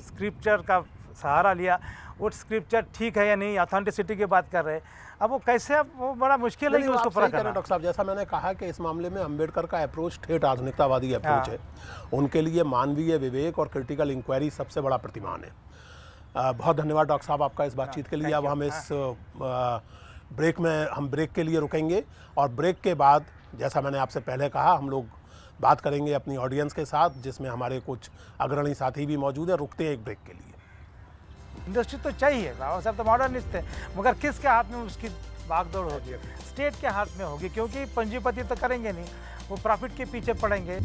स्क्रिप्चर का सहारा लिया, वो स्क्रिप्चर ठीक है या नहीं, ऑथेंटिसिटी की बात कर रहे हैं। अब वो कैसे, अब वो बड़ा मुश्किल है कि उसको पूरा करना। डॉक्टर साहब, जैसा मैंने कहा कि इस मामले में अंबेडकर का अप्रोच ठेठ आधुनिकतावादी अप्रोच है। उनके लिए मानवीय विवेक और क्रिटिकल इंक्वायरी सबसे बड़ा प्रतिमान है। बहुत धन्यवाद डॉक्टर साहब आपका इस बातचीत के लिए। अब हम इस ब्रेक के लिए रुकेंगे, और ब्रेक के बाद जैसा मैंने आपसे पहले कहा, हम लोग बात करेंगे अपनी ऑडियंस के साथ, जिसमें हमारे कुछ अग्रणी साथी भी मौजूद हैं। रुकते हैं एक ब्रेक के लिए। इंडस्ट्री तो चाहिए, बाबा साहब तो मॉडर्निस्ट थे, मगर किसके हाथ में उसकी भागदौड़ होगी? स्टेट के हाथ में होगी, क्योंकि पंजीपति तो करेंगे नहीं, वो प्रॉफिट के पीछे पड़ेंगे।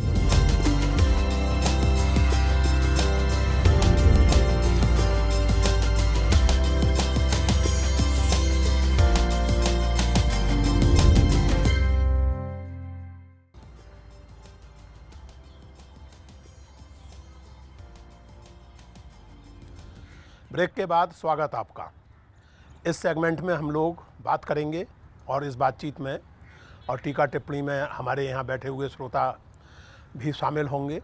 ब्रेक के बाद स्वागत आपका। इस सेगमेंट में हम लोग बात करेंगे, और इस बातचीत में और टीका टिप्पणी में हमारे यहाँ बैठे हुए श्रोता भी शामिल होंगे।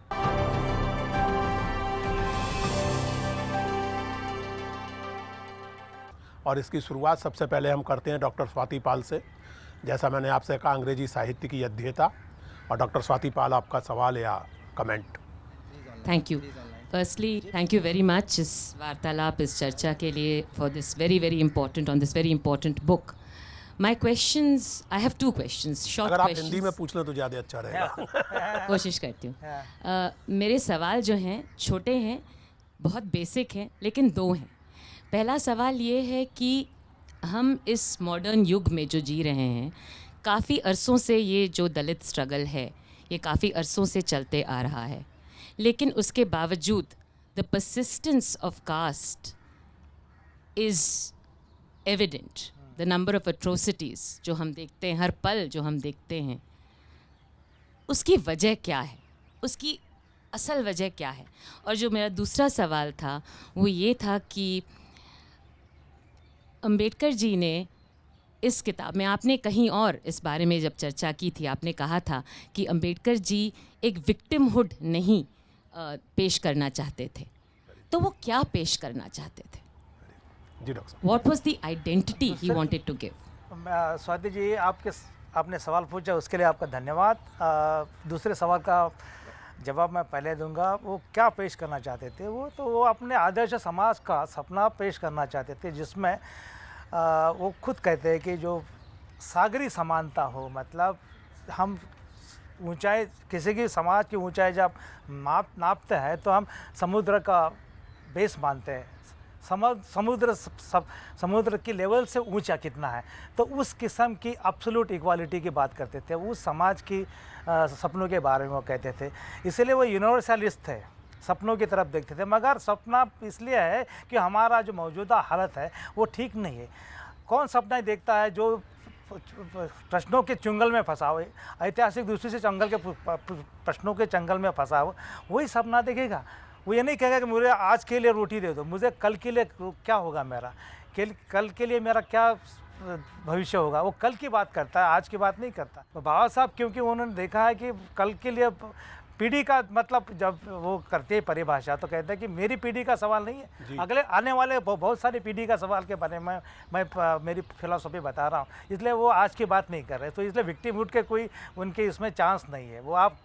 और इसकी शुरुआत सबसे पहले हम करते हैं डॉक्टर स्वाति पाल से। जैसा मैंने आपसे कहा, अंग्रेजी साहित्य की अध्येता। और डॉक्टर स्वाति पाल, आपका सवाल या comment. Thank you. Firstly thank you very much इस वार्तालाप, इस चर्चा के लिए, for this very important, on this very important book. My questions, I have 2 questions, short अगर आप questions। हिंदी में पूछ लें तो ज़्यादा अच्छा रहेगा। कोशिश करती हूँ। मेरे सवाल जो हैं छोटे हैं, बहुत बेसिक हैं, लेकिन 2 हैं। पहला सवाल ये है कि हम इस मॉडर्न युग में जो जी रहे हैं, काफ़ी अरसों से ये जो दलित स्ट्रगल है, ये काफ़ी अरसों से चलते आ रहा है, लेकिन उसके बावजूद the persistence of caste is evident. The number of atrocities जो हम देखते हैं, हर पल जो हम देखते हैं, उसकी वजह क्या है, उसकी असल वजह क्या है? और जो मेरा दूसरा सवाल था वो ये था कि अंबेडकर जी ने इस किताब में, आपने कहीं और इस बारे में जब चर्चा की थी, आपने कहा था कि अंबेडकर जी एक विक्टिमहुड नहीं पेश करना चाहते थे, तो वो क्या पेश करना चाहते थे? जी डॉक्टर साहब। What was the identity he wanted to give? Swati ji, आपने सवाल पूछा, उसके लिए आपका धन्यवाद। दूसरे सवाल का जवाब मैं पहले दूंगा। वो क्या पेश करना चाहते थे? वो अपने आदर्श समाज का सपना पेश करना चाहते थे, जिसमें वो खुद कहते हैं कि जो सागरी समानता हो, मतलब हम ऊंचाई, किसी की समाज की ऊंचाई जब नापते हैं तो हम समुद्र का बेस मानते हैं। समुद्र की लेवल से ऊंचा कितना है, तो उस किस्म की एब्सोल्यूट इक्वालिटी की बात करते थे। उस समाज की सपनों के बारे में वो कहते थे, इसलिए वो यूनिवर्सलिस्ट थे, सपनों की तरफ देखते थे। मगर सपना इसलिए है कि हमारा जो मौजूदा हालत है वो ठीक नहीं है। कौन सपना देखता है जो प्रश्नों के चुंगल में फंसा हो, ऐतिहासिक दृष्टि से जंगल के प्रश्नों के चंगल में फंसा हो, वही सपना देखेगा। वो ये नहीं कहेगा कि मुझे आज के लिए रोटी दे दो, मुझे कल के लिए क्या होगा, मेरा कल के लिए मेरा क्या भविष्य होगा। वो कल की बात करता है, आज की बात नहीं करता। तो बाबा साहब, क्योंकि उन्होंने देखा है कि कल के लिए पीढ़ी का, मतलब जब वो करते हैं परिभाषा, तो कहते हैं कि मेरी पीढ़ी का सवाल नहीं है, अगले आने वाले बहुत सारी पीढ़ी का सवाल के बारे में मैं मेरी फिलॉसफी बता रहा हूँ। इसलिए वो आज की बात नहीं कर रहे। तो इसलिए विक्टिमहुड के कोई उनके इसमें चांस नहीं है, वो आप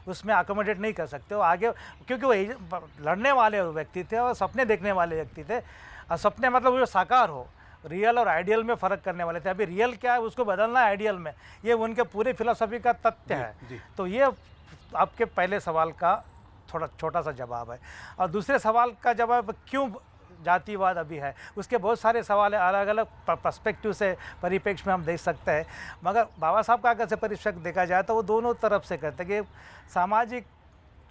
उसमें अकोमोडेट नहीं कर सकते हो आगे, क्योंकि वो लड़ने वाले व्यक्ति थे और सपने देखने वाले व्यक्ति थे। और सपने मतलब वो साकार हो, रियल और आइडियल में फ़र्क करने वाले थे। अभी रियल क्या है उसको बदलना है आइडियल में, ये उनके पूरे फिलॉसफी का तथ्य है। तो ये आपके पहले सवाल का थोड़ा छोटा सा जवाब है। और दूसरे सवाल का जवाब, क्यों जातिवाद अभी है, उसके बहुत सारे सवाल हैं, अलग अलग पर्सपेक्टिव से, परिप्रेक्ष्य में हम देख सकते हैं। मगर बाबा साहब का अगर से परिप्रेक्ष्य देखा जाए तो वो दोनों तरफ से कहते हैं कि सामाजिक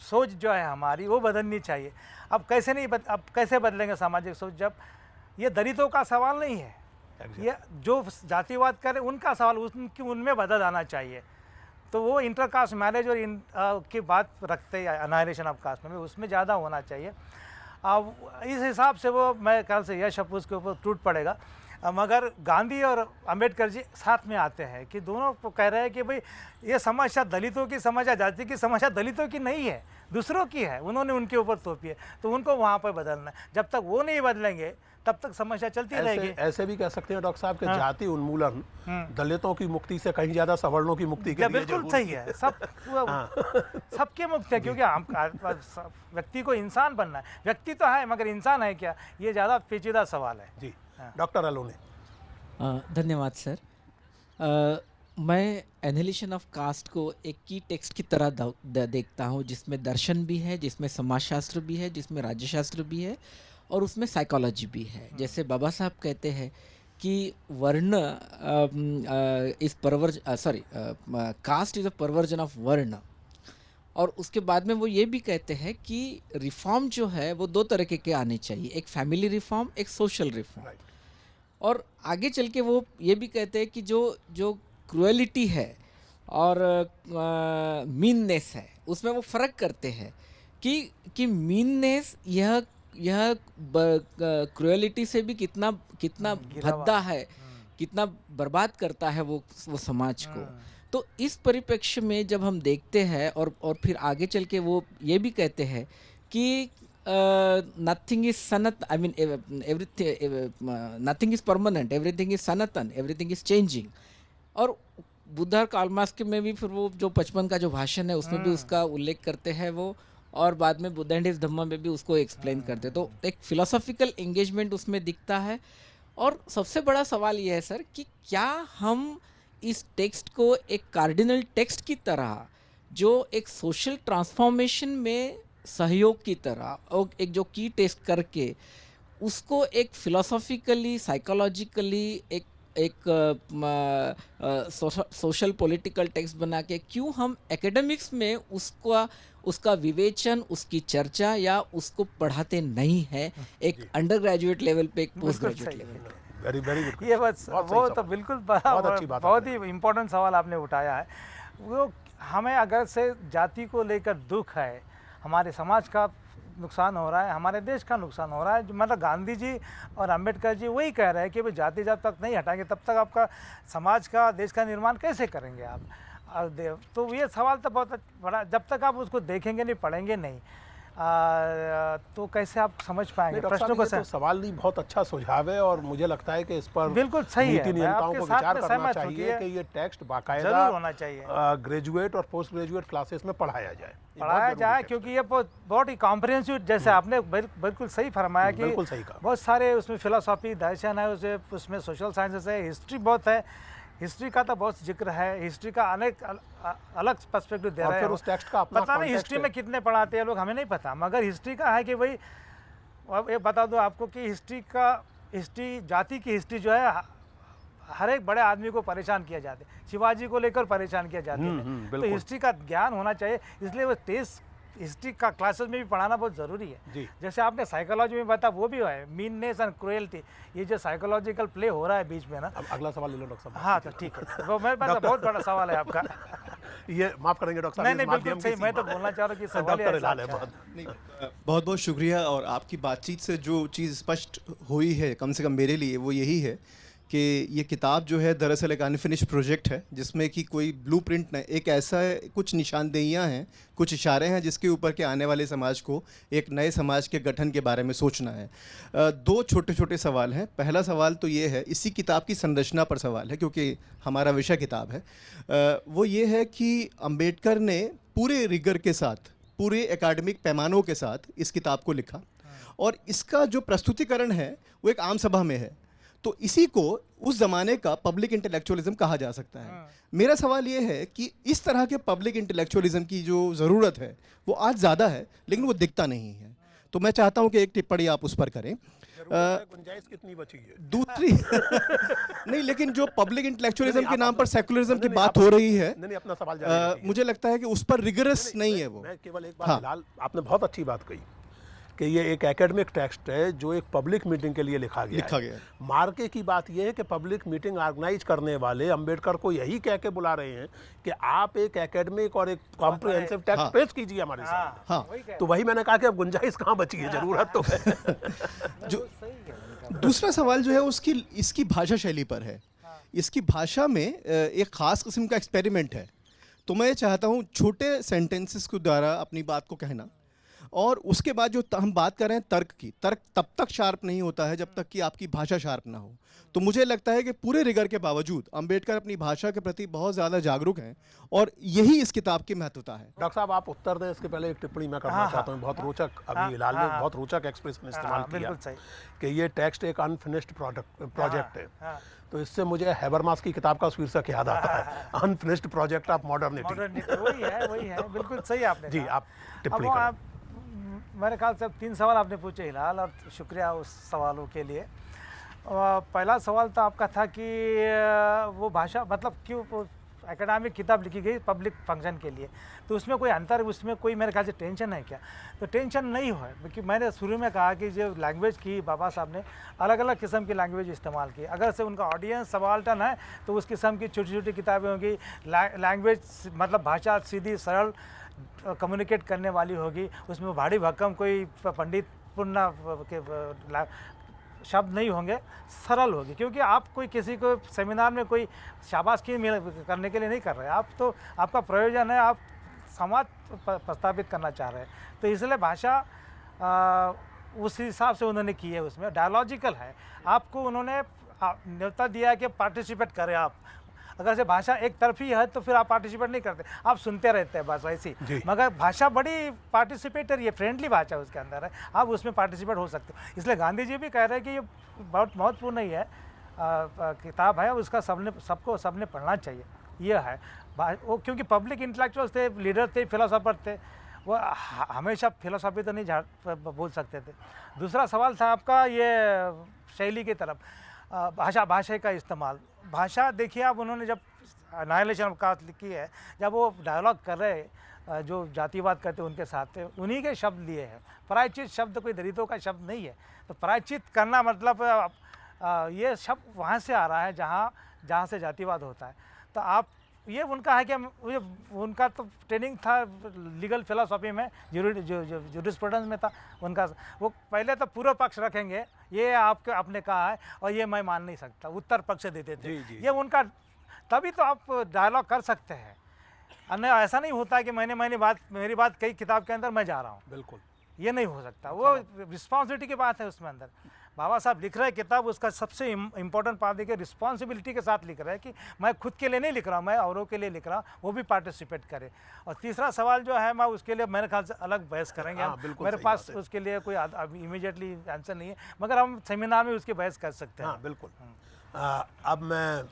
सोच जो है हमारी वो बदलनी चाहिए। अब कैसे बदलेंगे सामाजिक सोच, जब ये दलितों का सवाल नहीं है, ये जो जातिवाद करे उनका सवाल, उनमें बदल आना चाहिए। तो वो इंटरकास्ट मैरिज और की बात रखते हैं, अनाइलेशन ऑफ कास्ट में उसमें ज़्यादा होना चाहिए। अब इस हिसाब से वो मैं ख्याल से यश अब उसके ऊपर टूट पड़ेगा। मगर गांधी और अंबेडकर जी साथ में आते हैं कि दोनों को कह रहे हैं कि भाई ये समस्या दलितों की समस्या, जाति की समस्या दलितों की नहीं है, दूसरों की है, उन्होंने उनके ऊपर थोपी है, तो उनको वहाँ पर बदलना है। जब तक वो नहीं बदलेंगे तब तक समस्या चलती रहेगी। ऐसे भी कह सकते हैं डॉक्टर साहब कि जाति उन्मूलन दलितों की मुक्ति से कहीं ज्यादा सवर्णों की मुक्ति के लिए बिल्कुल सही है। सबके मुक्त है, क्योंकि हम व्यक्ति को इंसान बनना है। व्यक्ति तो है मगर इंसान है क्या, ये ज़्यादा पेचीदा सवाल है। जी डॉक्टर अलोने। धन्यवाद सर। मैं एनालिसिस ऑफ कास्ट को एक की टेक्स्ट की तरह देखता हूँ, जिसमें दर्शन भी है, जिसमें समाजशास्त्र भी है, जिसमें राज्यशास्त्र भी है और उसमें साइकोलॉजी भी है। जैसे बाबा साहब कहते हैं कि वर्ण इस caste is a perversion of varna, और उसके बाद में वो ये भी कहते हैं कि रिफॉर्म जो है वो दो तरह के आने चाहिए, एक फैमिली रिफॉर्म, एक सोशल रिफॉर्म। और आगे चल के वो ये भी कहते हैं कि जो क्रुएलिटी है और मीननेस है, उसमें वो फ़र्क करते हैं कि मीननेस यह क्रुएलिटी से भी कितना भद्दा है, कितना बर्बाद करता है वो समाज को। तो इस परिप्रेक्ष्य में जब हम देखते हैं और फिर आगे चल के वो ये भी कहते हैं कि nothing is Sanatan, I mean everything, nothing is permanent, everything is Sanatan, everything is changing. और बुद्ध कार्ल मार्क्स में भी फिर वो जो 55 का जो भाषण है उसमें भी उसका उल्लेख करते हैं वो, और बाद में बुद्ध एंड हिज धम्मा में भी उसको एक्सप्लेन करते हैं। तो एक फिलोसॉफिकल एंगेजमेंट उसमें दिखता है। और सबसे बड़ा सवाल ये है सर कि क्या हम इस टेक्स्ट को एक कार्डिनल टेक्स्ट की तरह, जो एक सोशल ट्रांसफॉर्मेशन में सहयोग की तरह, और एक जो की टेक्स्ट करके उसको एक फिलोसॉफिकली, साइकोलॉजिकली एक सोशल पॉलिटिकल टेक्स्ट बना के क्यों हम एकेडमिक्स में उसका विवेचन, उसकी चर्चा या उसको पढ़ाते नहीं है एक अंडर ग्रेजुएट लेवल पे, एक पोस्ट ग्रेजुएट लेवल पे? Very very good. ये बस वो तो बिल्कुल बहुत ही इम्पोर्टेंट सवाल आपने उठाया है। वो हमें अगर से जाति को लेकर दुख है, हमारे समाज का नुकसान हो रहा है, हमारे देश का नुकसान हो रहा है, मतलब गांधी जी और अंबेडकर जी वही कह रहे हैं कि भाई जाति जब तक नहीं हटाएंगे तब तक आपका समाज का, देश का निर्माण कैसे करेंगे आप। तो ये सवाल तो बहुत बड़ा, जब तक आप उसको देखेंगे नहीं, पढ़ेंगे नहीं, तो कैसे आप समझ पाएंगे प्रश्नों को। तो सवाल नहीं, बहुत अच्छा सुझाव है और मुझे लगता है कि इस पर बिल्कुल सही है, नियंताओं को विचार करना चाहिए कि ये टेक्स्ट बाकायदा होना चाहिए, ग्रेजुएट और पोस्ट ग्रेजुएट क्लासेस में पढ़ाया जाए, क्योंकि ये बहुत ही कॉम्प्रिहेंसिव, जैसे आपने बिल्कुल सही फरमाया कि बिल्कुल सही कहा। बहुत सारे उसमें फिलोसॉफी, दर्शन है, उसमें सोशल साइंसेस है, हिस्ट्री बहुत है, हिस्ट्री का तो बहुत जिक्र है, हिस्ट्री का अनेक अलग पर्सपेक्टिव दे रहे हैं। उस टेक्स्ट का अपना पता नहीं हिस्ट्री में कितने पढ़ाते हैं लोग, हमें नहीं पता, मगर हिस्ट्री का है कि भाई, अब ये बता दो आपको कि हिस्ट्री जाति की हिस्ट्री जो है हर एक बड़े आदमी को परेशान किया जाता है, शिवाजी को लेकर परेशान किया जाता है। तो हिस्ट्री का ज्ञान होना चाहिए, इसलिए वो तेज हिस्ट्री का क्लासेस में भी पढ़ाना बहुत ज़रूरी है। जैसे आपने साइकोलॉजी में बताया, वो भी है मीननेस एंड क्रुएल्टी, ये जो साइकोलॉजिकल प्ले हो रहा है बीच में ना। अब अगला सवाल ले लो डॉक्टर साहब। हाँ तो ठीक है, वो मेरे पास बहुत बड़ा सवाल है आपका। ये माफ़ करेंगे डॉक्टर साहब। नहीं बिल्कुल सही, मैं तो बोलना चाह रहा हूँ कि सवाल बहुत बहुत शुक्रिया। और आपकी बातचीत से जो चीज़ स्पष्ट हुई है, कम से कम मेरे लिए, वो यही है कि ये किताब जो है दरअसल एक अनफिनिश्ड प्रोजेक्ट है, जिसमें कि कोई ब्लूप्रिंट नहीं, एक ऐसा कुछ निशानदेहियाँ हैं, कुछ इशारे हैं जिसके ऊपर के आने वाले समाज को, एक नए समाज के गठन के बारे में सोचना है। दो छोटे छोटे सवाल हैं। पहला सवाल तो ये है, इसी किताब की संरचना पर सवाल है क्योंकि हमारा विषय किताब है। वो ये है कि अंबेडकर ने पूरे रिगर के साथ, पूरे एकेडमिक पैमानों के साथ इस किताब को लिखा, और इसका जो प्रस्तुतिकरण है वो एक आम सभा में है। तो इसी को उस ज़माने का पब्लिक इंटेलेक्चुअलिज्म कहा जा सकता है। मेरा सवाल ये है कि इस तरह के पब्लिक इंटेलेक्चुअलिज्म की जो ज़रूरत है वो आज ज़्यादा है, लेकिन वो दिखता नहीं है। तो मैं चाहता हूं कि एक टिप्पणी आप उस पर करें। गुंजाइश कितनी बची है? दूसरी नहीं, लेकिन जो पब्लिक इंटेलेक्चुअलिज्म के नाम पर सेकुलरिज्म की बात हो रही है, नहीं अपना सवाल जारी मुझे लगता है कि उस पर रिगरस नहीं है वो। मैं केवल एक बात, फिलहाल आपने बहुत अच्छी बात कही कि ये एक एकेडमिक टेक्स्ट है जो एक पब्लिक मीटिंग के लिए लिखा लिखा है। गया है। मार्के की बात यह है कि पब्लिक मीटिंग ऑर्गेनाइज करने वाले अंबेडकर को यही कह के बुला रहे हैं कि आप एक एकेडमिक और एक कॉम्प्रिहेंसिव टेक्स्ट हाँ। पेश कीजिए हमारे साथ। हाँ वही कह तो वही मैंने कहा कि अब गुंजाइश कहाँ बची है, जरूरत तो है। जो दूसरा सवाल जो है उसकी इसकी भाषा शैली पर है। इसकी भाषा में एक खास किस्म का एक्सपेरिमेंट है। तो मैं चाहता हूँ छोटे सेंटेंसेस के द्वारा अपनी बात को कहना, और उसके बाद जो हम बात कर रहे हैं तर्क की, तर्क तब तक शार्प नहीं होता है जब तक कि आपकी भाषा शार्प ना हो। तो मुझे लगता है कि पूरे रिगर के बावजूद अंबेडकर अपनी भाषा के प्रति बहुत ज़्यादा जागरूक हैं, और यही इस किताब की महत्वता है। डॉक्टर साहब आप उत्तर दें, इसके पहले एक टिप्पणी मैं करना चाहता हूँ। बहुत रोचक, अभी हिलाल ने बहुत रोचक एक्सप्रेशन इस्तेमाल किया बिल्कुल सही। कि ये टेक्स्ट एक अनफिनिश्ड प्रोजेक्ट है। हाँ। तो इससे मुझे हैबरमास की किताब का शीर्षक याद आता है, unfinished project of modernity. Modernity वही है, बिल्कुल सही आपने जी, कहा। आप टिप्पणी अब वो करें। आप मेरे ख्याल से अब 3 सवाल आपने पूछे हिलाल, और शुक्रिया उस सवालों के लिए। पहला सवाल तो आपका था कि वो भाषा मतलब क्यों एकेडमिक किताब लिखी गई पब्लिक फंक्शन के लिए, तो उसमें कोई अंतर, उसमें कोई मेरे ख्याल से टेंशन है क्या? तो टेंशन नहीं है, क्योंकि मैंने शुरू में कहा कि जो लैंग्वेज की बाबा साहब ने अलग अलग किस्म की लैंग्वेज इस्तेमाल की। अगर से उनका ऑडियंस सबाल्टर्न है तो उस किस्म की छोटी छोटी किताबें होंगी। लैंग्वेज मतलब भाषा सीधी सरल कम्युनिकेट करने वाली होगी, उसमें भारी भक्कम कोई पंडित पूर्ण के शब्द नहीं होंगे, सरल होगी। क्योंकि आप कोई किसी को सेमिनार में कोई शाबाशी करने के लिए नहीं कर रहे, आप तो आपका प्रयोजन है, आप समाज प्रस्तावित करना चाह रहे हैं। तो इसलिए भाषा उस हिसाब से उन्होंने की है, उसमें डायलॉजिकल है। आपको उन्होंने न्योता दिया है कि पार्टिसिपेट करें आप। अगर से भाषा एक तरफी है तो फिर आप पार्टिसिपेट नहीं करते, आप सुनते रहते हैं बस वैसी। मगर भाषा बड़ी पार्टिसिपेटरी है, फ्रेंडली भाषा उसके अंदर है, आप उसमें पार्टिसिपेट हो सकते हो। इसलिए गांधी जी भी कह रहे हैं कि ये बहुत महत्वपूर्ण ही है, किताब है, उसका सबने पढ़ना चाहिए। ये है वो, क्योंकि पब्लिक इंटेलेक्चुअल्स थे, लीडर थे, फिलोसोफर थे, वो हमेशा फिलोसॉफी तो नहीं बोल सकते थे। दूसरा सवाल था आपका ये शैली की तरफ, भाषा का इस्तेमाल। भाषा देखिए आप, उन्होंने जब एनाइलेशन का लिखी है, जब वो डायलॉग कर रहे जो जातिवाद करते उनके साथ थे, उन्हीं के शब्द लिए हैं। प्रायश्चित शब्द कोई दलितों का शब्द नहीं है। तो प्रायश्चित करना मतलब ये शब्द वहाँ से आ रहा है जहाँ से जातिवाद होता है। तो आप ये उनका है कि उनका तो ट्रेनिंग था लीगल फिलोसॉफी में, जूरिस्प्रूडेंस में था उनका। वो पहले तो पूर्व पक्ष रखेंगे, ये आपने कहा है और ये मैं मान नहीं सकता, उत्तर पक्ष देते थे। ये उनका, तभी तो आप डायलॉग कर सकते हैं। अन्य ऐसा नहीं होता है कि मेरी बात कई किताब के अंदर मैं जा रहा हूँ, बिल्कुल ये नहीं हो सकता। वो रिस्पॉन्सिबिलिटी की बात है उसमें अंदर। बाबा साहब लिख रहे हैं किताब, उसका सबसे इम्पोर्टेंट पार्ट देखिए, रिस्पॉन्सिबिलिटी के साथ लिख रहे हैं कि मैं खुद के लिए नहीं लिख रहा हूँ, मैं औरों के लिए लिख रहा हूँ, वो भी पार्टिसिपेट करे। और तीसरा सवाल जो है, मैं उसके लिए मेरे ख्याल से अलग बहस करेंगे। मेरे पास उसके लिए कोई इमीडिएटली आंसर नहीं है, मगर हम सेमिनार में उसकी बहस कर सकते हैं। हाँ बिल्कुल। अब मैं,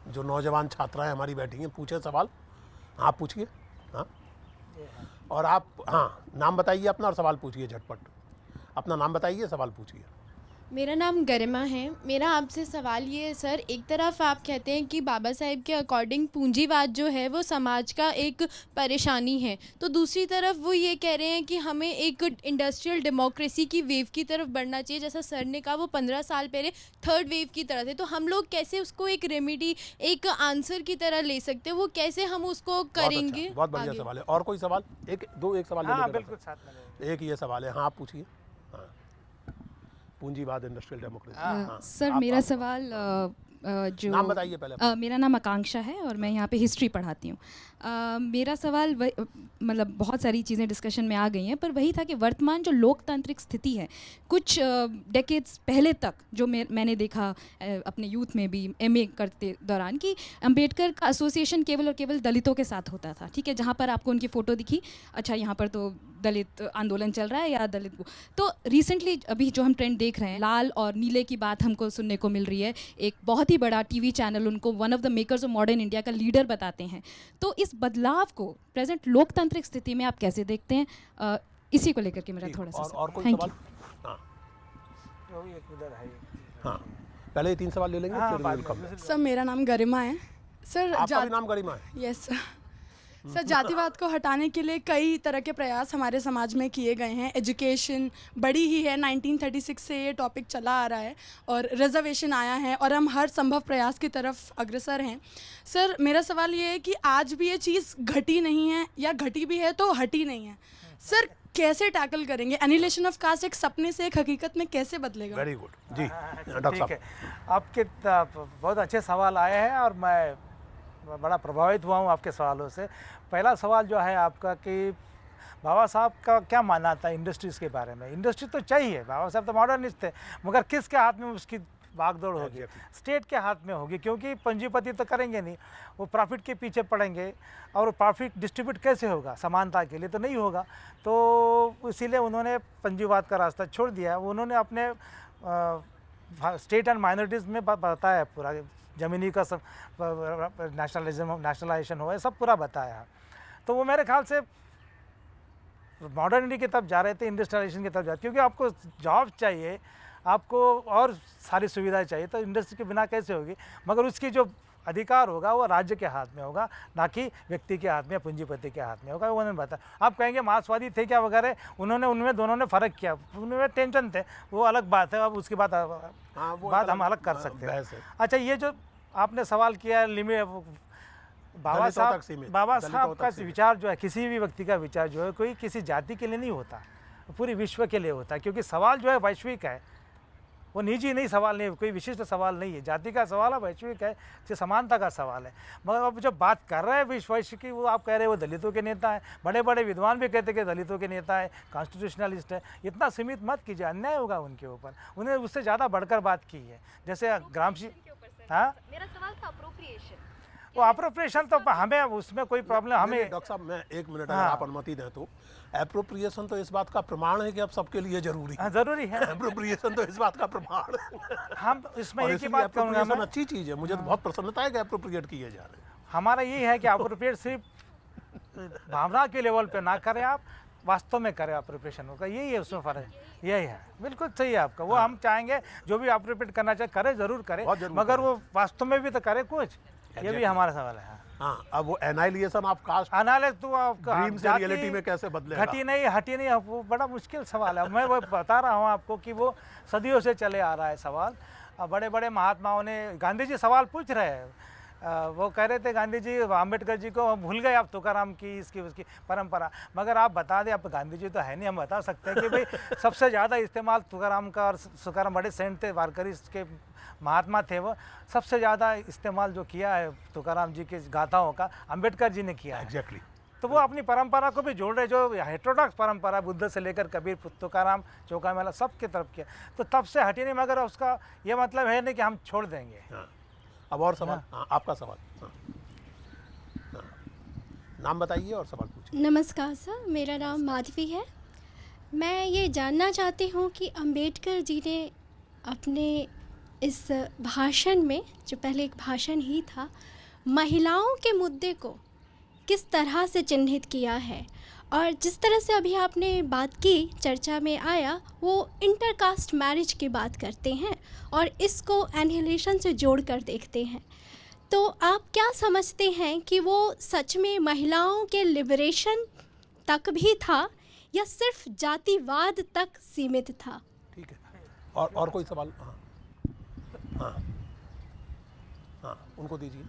जो नौजवान छात्राएँ हमारी बैठी हैं, पूछे सवाल, आप पूछिए। हाँ, और आप, हाँ, नाम बताइए अपना और सवाल पूछिए झटपट। अपना नाम बताइए, सवाल पूछिए। मेरा नाम गरिमा है। मेरा आपसे सवाल ये है सर, एक तरफ आप कहते हैं कि बाबा साहेब के अकॉर्डिंग पूंजीवाद जो है वो समाज का एक परेशानी है, तो दूसरी तरफ वो ये कह रहे हैं कि हमें एक इंडस्ट्रियल डेमोक्रेसी की वेव की तरफ बढ़ना चाहिए। जैसा सर ने कहा, वो 15 साल पहले थर्ड वेव की तरह थे, तो हम लोग कैसे उसको एक रेमेडी, एक आंसर की तरह ले सकते हैं? वो कैसे हम उसको करेंगे? बहुत बढ़िया सवाल है। और कोई सवाल? एक सवाल ले हाँ, लेकर बिल्कुल साथ में एक ये सवाल है। हाँ, आप पूछिए। हाँ, पूंजीवाद, इंडस्ट्रियल डेमोक्रेसी। सर, मेरा सवाल जो नाम बताइए पहले। मेरा नाम आकांक्षा है और मैं यहाँ पे हिस्ट्री पढ़ाती हूँ। मेरा सवाल मतलब बहुत सारी चीज़ें डिस्कशन में आ गई हैं, पर वही था कि वर्तमान जो लोकतांत्रिक स्थिति है, कुछ डेकेड्स पहले तक जो मैंने देखा अपने यूथ में भी, एमए करते दौरान, कि अंबेडकर का एसोसिएशन केवल और केवल दलितों के साथ होता था। ठीक है, जहाँ पर आपको उनकी फ़ोटो दिखी, अच्छा यहाँ पर तो दलित आंदोलन चल रहा है या दलित वो। तो रिसेंटली अभी जो हम ट्रेंड देख रहे हैं, लाल और नीले की बात हमको सुनने को मिल रही है। एक बहुत ही बड़ा टीवी चैनल उनको one of the makers of modern India का लीडर बताते हैं। तो इस बदलाव को प्रेजेंट लोकतांत्रिक स्थिति में आप कैसे देखते हैं? इसी को लेकर के मेरा थोड़ा सा और कोई थैंक सवाल? यू। हाँ, वो एक उधर है। हाँ, पहले ये 3 सवाल ले लेंगे, हाँ, फिर बाद वेलकम। में। सर, मेरा नाम गरिमा है। सर, आपका भी नाम गरिमा है? Yes sir. सर, जातिवाद को हटाने के लिए कई तरह के प्रयास हमारे समाज में किए गए हैं। एजुकेशन बड़ी ही है, 1936 से ये टॉपिक चला आ रहा है और रिजर्वेशन आया है और हम हर संभव प्रयास की तरफ अग्रसर हैं। सर, मेरा सवाल ये है कि आज भी ये चीज़ घटी नहीं है, या घटी भी है तो हटी नहीं है। सर, कैसे टैकल करेंगे? एनिहिलेशन ऑफ कास्ट एक सपने से एक हकीकत में कैसे बदलेगा? वेरी गुड जी डॉक्टर ठीक साहब। है, आपके बहुत अच्छे सवाल आए हैं और मैं बड़ा प्रभावित हुआ हूँ आपके सवालों से। पहला सवाल जो है आपका कि बाबा साहब का क्या मानना था इंडस्ट्रीज़ के बारे में। इंडस्ट्री तो चाहिए, बाबा साहब तो मॉडर्निस्ट थे, मगर किसके हाथ में उसकी भागदौड़ होगी? स्टेट के हाथ में होगी, क्योंकि पंजीपति तो करेंगे नहीं, वो प्रॉफिट के पीछे पड़ेंगे और प्रॉफिट डिस्ट्रीब्यूट कैसे होगा? समानता के लिए तो नहीं होगा। तो इसीलिए उन्होंने पंजीवाद का रास्ता छोड़ दिया। उन्होंने अपने स्टेट एंड माइनॉरिटीज़ में बताया पूरा, ज़मीनी का सब नेशनलाइजेशन हुआ है, सब पूरा बताया। तो वो मेरे ख्याल से मॉडर्निटी की तरफ जा रहे थे, इंडस्ट्रियलाइजेशन की तरफ जा रहे थे, क्योंकि आपको जॉब चाहिए, आपको और सारी सुविधाएं चाहिए, तो इंडस्ट्री के बिना कैसे होगी? मगर उसकी जो अधिकार होगा वो राज्य के हाथ में होगा, ना कि व्यक्ति के हाथ में, पूंजीपति के हाथ में होगा। वो उन्होंने बताया। आप कहेंगे मार्क्सवादी थे क्या वगैरह, उन्होंने उनमें दोनों ने फ़र्क किया, उनमें टेंशन थे, वो अलग बात है। अब उसकी बात हम अलग कर सकते हैं। अच्छा, ये जो आपने सवाल किया लिमिट, बाबा साहब का विचार जो है, किसी भी व्यक्ति का विचार जो है, कोई किसी जाति के लिए नहीं होता, पूरी विश्व के लिए होता है। क्योंकि सवाल जो है वैश्विक है, वो निजी नहीं, सवाल नहीं, कोई विशिष्ट सवाल नहीं है। जाति का सवाल है, वैश्विक है, जो समानता का सवाल है। मगर अब जब बात कर रहे हैं विश्व की, वो आप कह रहे हैं वो दलितों के नेता है, बड़े बड़े विद्वान भी कहते हैं कि दलितों के नेता है, कॉन्स्टिट्यूशनलिस्ट है। इतना सीमित मत कीजिए, अन्याय होगा उनके ऊपर। उन्हें उससे ज़्यादा बढ़कर बात की है, जैसे ग्रामसी। हाँ, मेरा सवाल था अप्रोप्रिएशन। वो अप्रोप्रिएशन तो हमें उसमें कोई प्रॉब्लम हमें। डॉक्टर साहब, मैं एक मिनट अगर आप अनुमति दें तो, एप्रोप्रिएशन तो इस बात का प्रमाण है कि अब सबके लिए जरूरी है। जरूरी है एप्रोप्रिएशन तो इस बात का प्रमाण है। हम इसमें एक ही बात करूँगा, मैं अच्छी चीज़ है, मुझे तो बहुत प्रसन्नता है कि एप्रोप्रिएट किए जा रहे हैं। हमारा यही है कि अप्रोप्रिएट सिर्फ भावना के लेवल पे ना करें, आप वास्तव में करें अप्रोप्रिएशन होगा। यही है उसमें फ़र्क, यही है। बिल्कुल सही है आपका। वो हम चाहेंगे जो भी अप्रोप्रिएट करना चाहे करे, ज़रूर करें, मगर वो वास्तव में भी तो करे कुछ। ये भी हमारा सवाल है। हाँ, अब वो एनाइलिएशन ऑफ कास्ट, एनालिसिस तो आपका ड्रीम से रियलिटी में कैसे बदलेगा? घटी नहीं, हटी नहीं, वो बड़ा मुश्किल सवाल है। मैं वो बता रहा हूँ आपको कि वो सदियों से चले आ रहा है सवाल। बड़े बड़े महात्माओं ने, गांधी जी सवाल पूछ रहे हैं, वो कह रहे थे गांधी जी अम्बेडकर जी को भूल गए आप, तुकाराम की इसकी उसकी परंपरा। मगर आप बता दें, आप गांधी जी तो है नहीं, हम बता सकते हैं कि भाई सबसे ज़्यादा इस्तेमाल तुकाराम का, और तुकाराम बड़े सेंट थे, वारकरी के महात्मा थे, वो सबसे ज़्यादा इस्तेमाल जो किया है तुकाराम जी की गाथाओं का, अम्बेडकर जी ने किया है। एग्जैक्टली। तो वो अपनी परंपरा को भी जोड़ रहे, जो हेटेरोडॉक्स परंपरा बुद्ध से लेकर कबीर, तुकाराम, चौका मेला, सब की तरफ किया। तो तब से हटी नहीं, मगर उसका ये मतलब है नहीं कि हम छोड़ देंगे। हाँ। अब और सवाल। हाँ, आपका सवाल। हाँ। हाँ। नाम बताइए और सवाल पूछिए। नमस्कार सर, मेरा नाम माधवी है। मैं ये जानना चाहती हूँ कि अंबेडकर जी ने अपने इस भाषण में, जो पहले एक भाषण ही था, महिलाओं के मुद्दे को किस तरह से चिन्हित किया है। और जिस तरह से अभी आपने बात की, चर्चा में आया, वो इंटरकास्ट मैरिज की बात करते हैं और इसको एनिहिलेशन से जोड़कर देखते हैं। तो आप क्या समझते हैं कि वो सच में महिलाओं के लिबरेशन तक भी था या सिर्फ जातिवाद तक सीमित था? ठीक है, और कोई सवाल? हाँ हाँ हाँ, उनको दीजिए।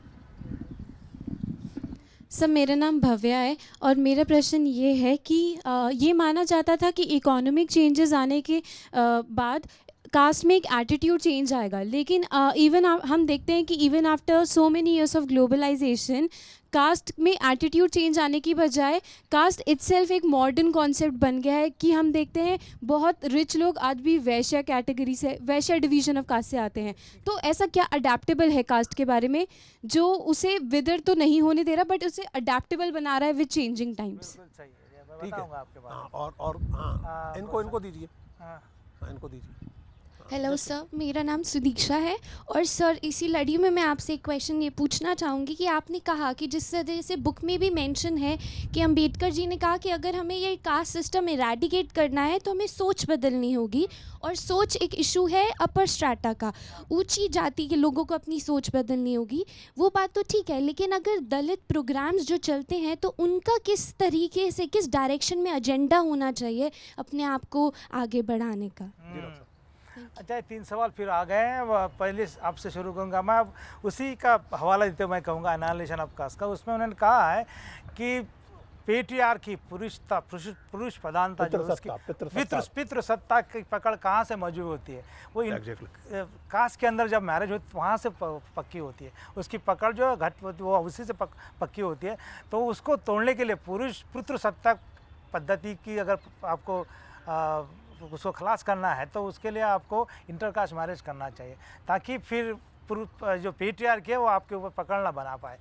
सर, मेरा नाम भव्या है और मेरा प्रश्न ये है कि ये माना जाता था कि इकोनॉमिक चेंजेस आने के बाद कास्ट में एक एटीट्यूड चेंज आएगा, लेकिन इवन हम देखते हैं कि even after so many years of globalisation, caste में एटीट्यूड चेंज आने की बजाय कास्ट इटसेल्फ एक मॉडर्न कॉन्सेप्ट बन गया है कि हम देखते हैं बहुत रिच लोग आज भी वैश्य कैटेगरी से, वैश्य डिवीजन ऑफ कास्ट से आते हैं। तो ऐसा क्या अडेप्टेबल है कास्ट के बारे में जो उसे विदर तो नहीं होने दे रहा, बट उसे अडेप्टेबल बना रहा है विद चेंजिंग टाइम्स? ठीक है। हाँ, और हाँ, इनको दीजिए। हाँ, इनको दीजिए। हेलो सर, मेरा नाम सुदीक्षा है और सर इसी लड़ी में मैं आपसे एक क्वेश्चन ये पूछना चाहूँगी कि आपने कहा कि जिस तरह से बुक में भी मेंशन है कि अंबेडकर जी ने कहा कि अगर हमें ये कास्ट सिस्टम इरेडिकेट करना है तो हमें सोच बदलनी होगी, और सोच एक इशू है अपर स्ट्राटा का, ऊंची जाति के लोगों को अपनी सोच बदलनी होगी। वो बात तो ठीक है, लेकिन अगर दलित प्रोग्राम्स जो चलते हैं तो उनका किस तरीके से, किस डायरेक्शन में एजेंडा होना चाहिए अपने आप को आगे बढ़ाने का? अच्छा, 3 सवाल फिर आ गए हैं। पहले आपसे शुरू करूँगा मैं, अब उसी का हवाला देते हुए मैं कहूँगा एनालिसिस ऑफ कास्ट का। उसमें उन्होंने कहा है कि पेट्रियार्की, पुरुष प्रधानता, जो उसकी पितृसत्ता की पकड़ कहाँ से मौजूद होती है, वो कास्ट के अंदर जब मैरिज होती है वहाँ से पक्की होती है, उसकी पकड़ जो वो उसी से पक्की होती है। तो उसको तोड़ने के लिए पितृसत्ता पद्धति की अगर आपको उसको खलास करना है तो उसके लिए आपको इंटरकास्ट मैरिज करना चाहिए, ताकि फिर जो पेट्रियार्की है वो आपके ऊपर पकड़ ना बना पाए।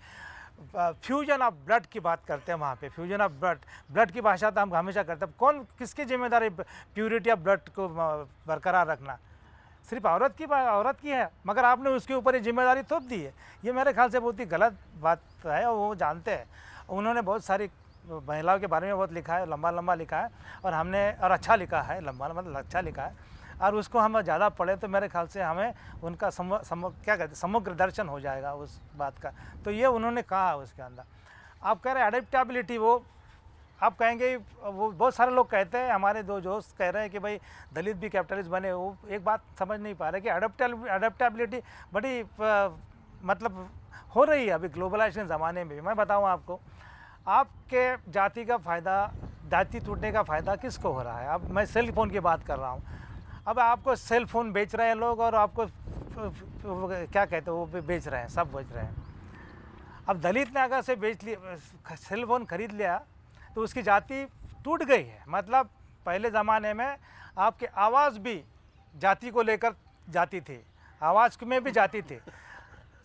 फ्यूजन ऑफ ब्लड की बात करते हैं वहाँ पे, फ्यूजन ऑफ ब्लड की भाषा तो हम हमेशा करते हैं। कौन किसकी जिम्मेदारी प्योरिटी ऑफ ब्लड को बरकरार रखना? सिर्फ औरत की है, मगर आपने उसके ऊपर ये जिम्मेदारी थोप दी है। ये मेरे ख्याल से बहुत ही गलत बात है और वो जानते हैं। उन्होंने बहुत सारी महिलाओं के बारे में बहुत लिखा है, लंबा लिखा है, और हमने और अच्छा लिखा है, लंबा मतलब अच्छा लिखा है, और उसको हम ज़्यादा पढ़े तो मेरे ख्याल से हमें उनका क्या कहते हैं समग्र दर्शन हो जाएगा उस बात का। तो ये उन्होंने कहा उसके अंदर। आप कह रहे हैं एडेप्टेबिलिटी, वो आप कहेंगे, वो बहुत सारे लोग कहते हैं, हमारे 2 दोस्त कह रहे हैं कि भाई दलित भी कैपिटलिस्ट बने। वो एक बात समझ नहीं पा रहे कि एडेप्टेबिलिटी बड़ी मतलब हो रही है अभी ग्लोबलाइजेशन ज़माने में भी। मैं बताऊँ आपको, आपके जाति का फ़ायदा, जाति टूटने का फ़ायदा किसको हो रहा है? अब मैं सेल फ़ोन की बात कर रहा हूँ। अब आपको सेल फ़ोन बेच रहे हैं लोग, और आपको क्या कहते हैं वो बेच रहे हैं, सब बेच रहे हैं। अब दलित ने अगर से बेच लिया, सेल फ़ोन खरीद लिया, तो उसकी जाति टूट गई है। मतलब पहले ज़माने में आपकी आवाज़ भी जाति को लेकर जाती थी, आवाज़ में भी जाती थी,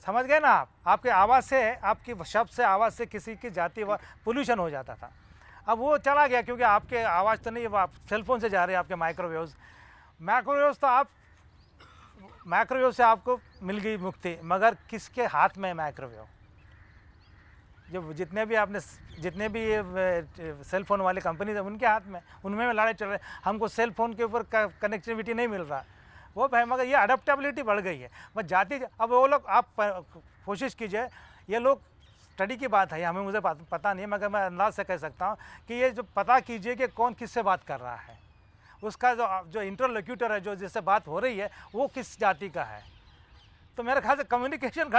समझ गए ना आप? आपके आवाज़ से, आपकी शब्द से, आवाज़ से किसी की जाति पोल्यूशन हो जाता था। अब वो चला गया, क्योंकि आपके आवाज़ तो नहीं, आप सेलफोन से जा रहे हैं, आपके माइक्रोवेव्स तो आप माइक्रोवेव से आपको मिल गई मुक्ति, मगर किसके हाथ में माइक्रोवेव? जो जितने भी सेल फोन वाली कंपनी है उनके हाथ में, उनमें लड़ाई चल रही है। हमको सेल फोन के ऊपर कनेक्टिविटी नहीं मिल रहा, वो भाई, मगर ये अडेप्टेबिलिटी बढ़ गई है। बस जाति, अब वो लोग, आप कोशिश कीजिए, ये लोग स्टडी की बात है, हमें मुझे पता नहीं है, मगर मैं अंदाज से कह सकता हूँ कि ये जो पता कीजिए कि कौन किससे बात कर रहा है, उसका जो इंटरलोक्यूटर है, जो जिससे बात हो रही है, वो किस जाति का है। तो मेरे ख्याल से कम्युनिकेशन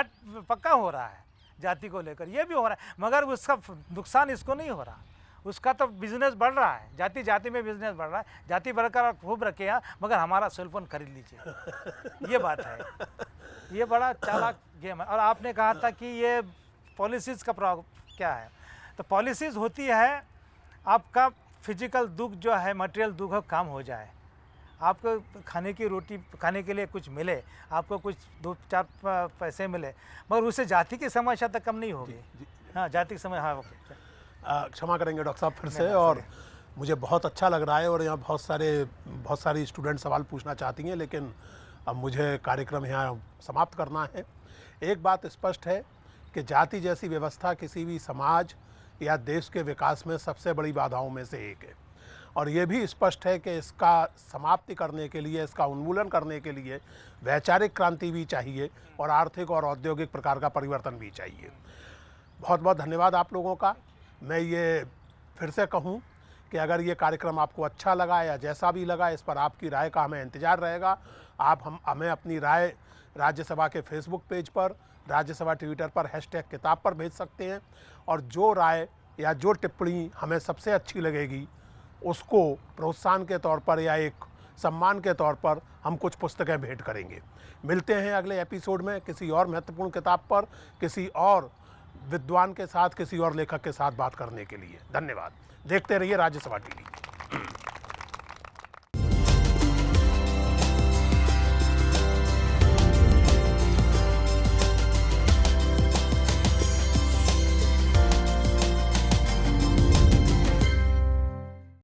पक्का हो रहा है जाति को लेकर, ये भी हो रहा है, मगर उसका नुकसान इसको नहीं हो रहा। उसका तो बिजनेस बढ़ रहा है, जाति में बिजनेस बढ़ रहा है। जाति बढ़कर खूब रखे यहाँ, मगर हमारा सेलफोन खरीद लीजिए, ये बात है। ये बड़ा चालाक गेम है। और आपने कहा था कि ये पॉलिसीज़ का क्या है, तो पॉलिसीज़ होती है आपका फिजिकल दुख जो है, मटेरियल दुख हो, कम हो जाए, आपको खाने की रोटी खाने के लिए कुछ मिले, आपको कुछ 2-4 पैसे मिले, मगर उससे जाति की समस्या तक कम नहीं होगी। हाँ, जाति की समस्या, हाँ, ओके। क्षमा करेंगे डॉक्टर साहब फिर से, और मुझे बहुत अच्छा लग रहा है, और यहाँ बहुत सारी स्टूडेंट सवाल पूछना चाहती हैं, लेकिन अब मुझे कार्यक्रम यहाँ समाप्त करना है। एक बात स्पष्ट है कि जाति जैसी व्यवस्था किसी भी समाज या देश के विकास में सबसे बड़ी बाधाओं में से एक है, और ये भी स्पष्ट है कि इसका समाप्ति करने के लिए, इसका उन्मूलन करने के लिए वैचारिक क्रांति भी चाहिए और आर्थिक और औद्योगिक प्रकार का परिवर्तन भी चाहिए। बहुत बहुत धन्यवाद आप लोगों का। मैं ये फिर से कहूँ कि अगर ये कार्यक्रम आपको अच्छा लगा या जैसा भी लगा, इस पर आपकी राय का हमें इंतज़ार रहेगा। आप हमें अपनी राय राज्यसभा के फेसबुक पेज पर, राज्यसभा ट्विटर पर #किताब पर भेज सकते हैं, और जो राय या जो टिप्पणी हमें सबसे अच्छी लगेगी उसको प्रोत्साहन के तौर पर या एक सम्मान के तौर पर हम कुछ पुस्तकें भेंट करेंगे। मिलते हैं अगले एपिसोड में किसी और महत्वपूर्ण किताब पर, किसी और विद्वान के साथ, किसी और लेखक के साथ बात करने के लिए। धन्यवाद। देखते रहिए राज्यसभा टीवी।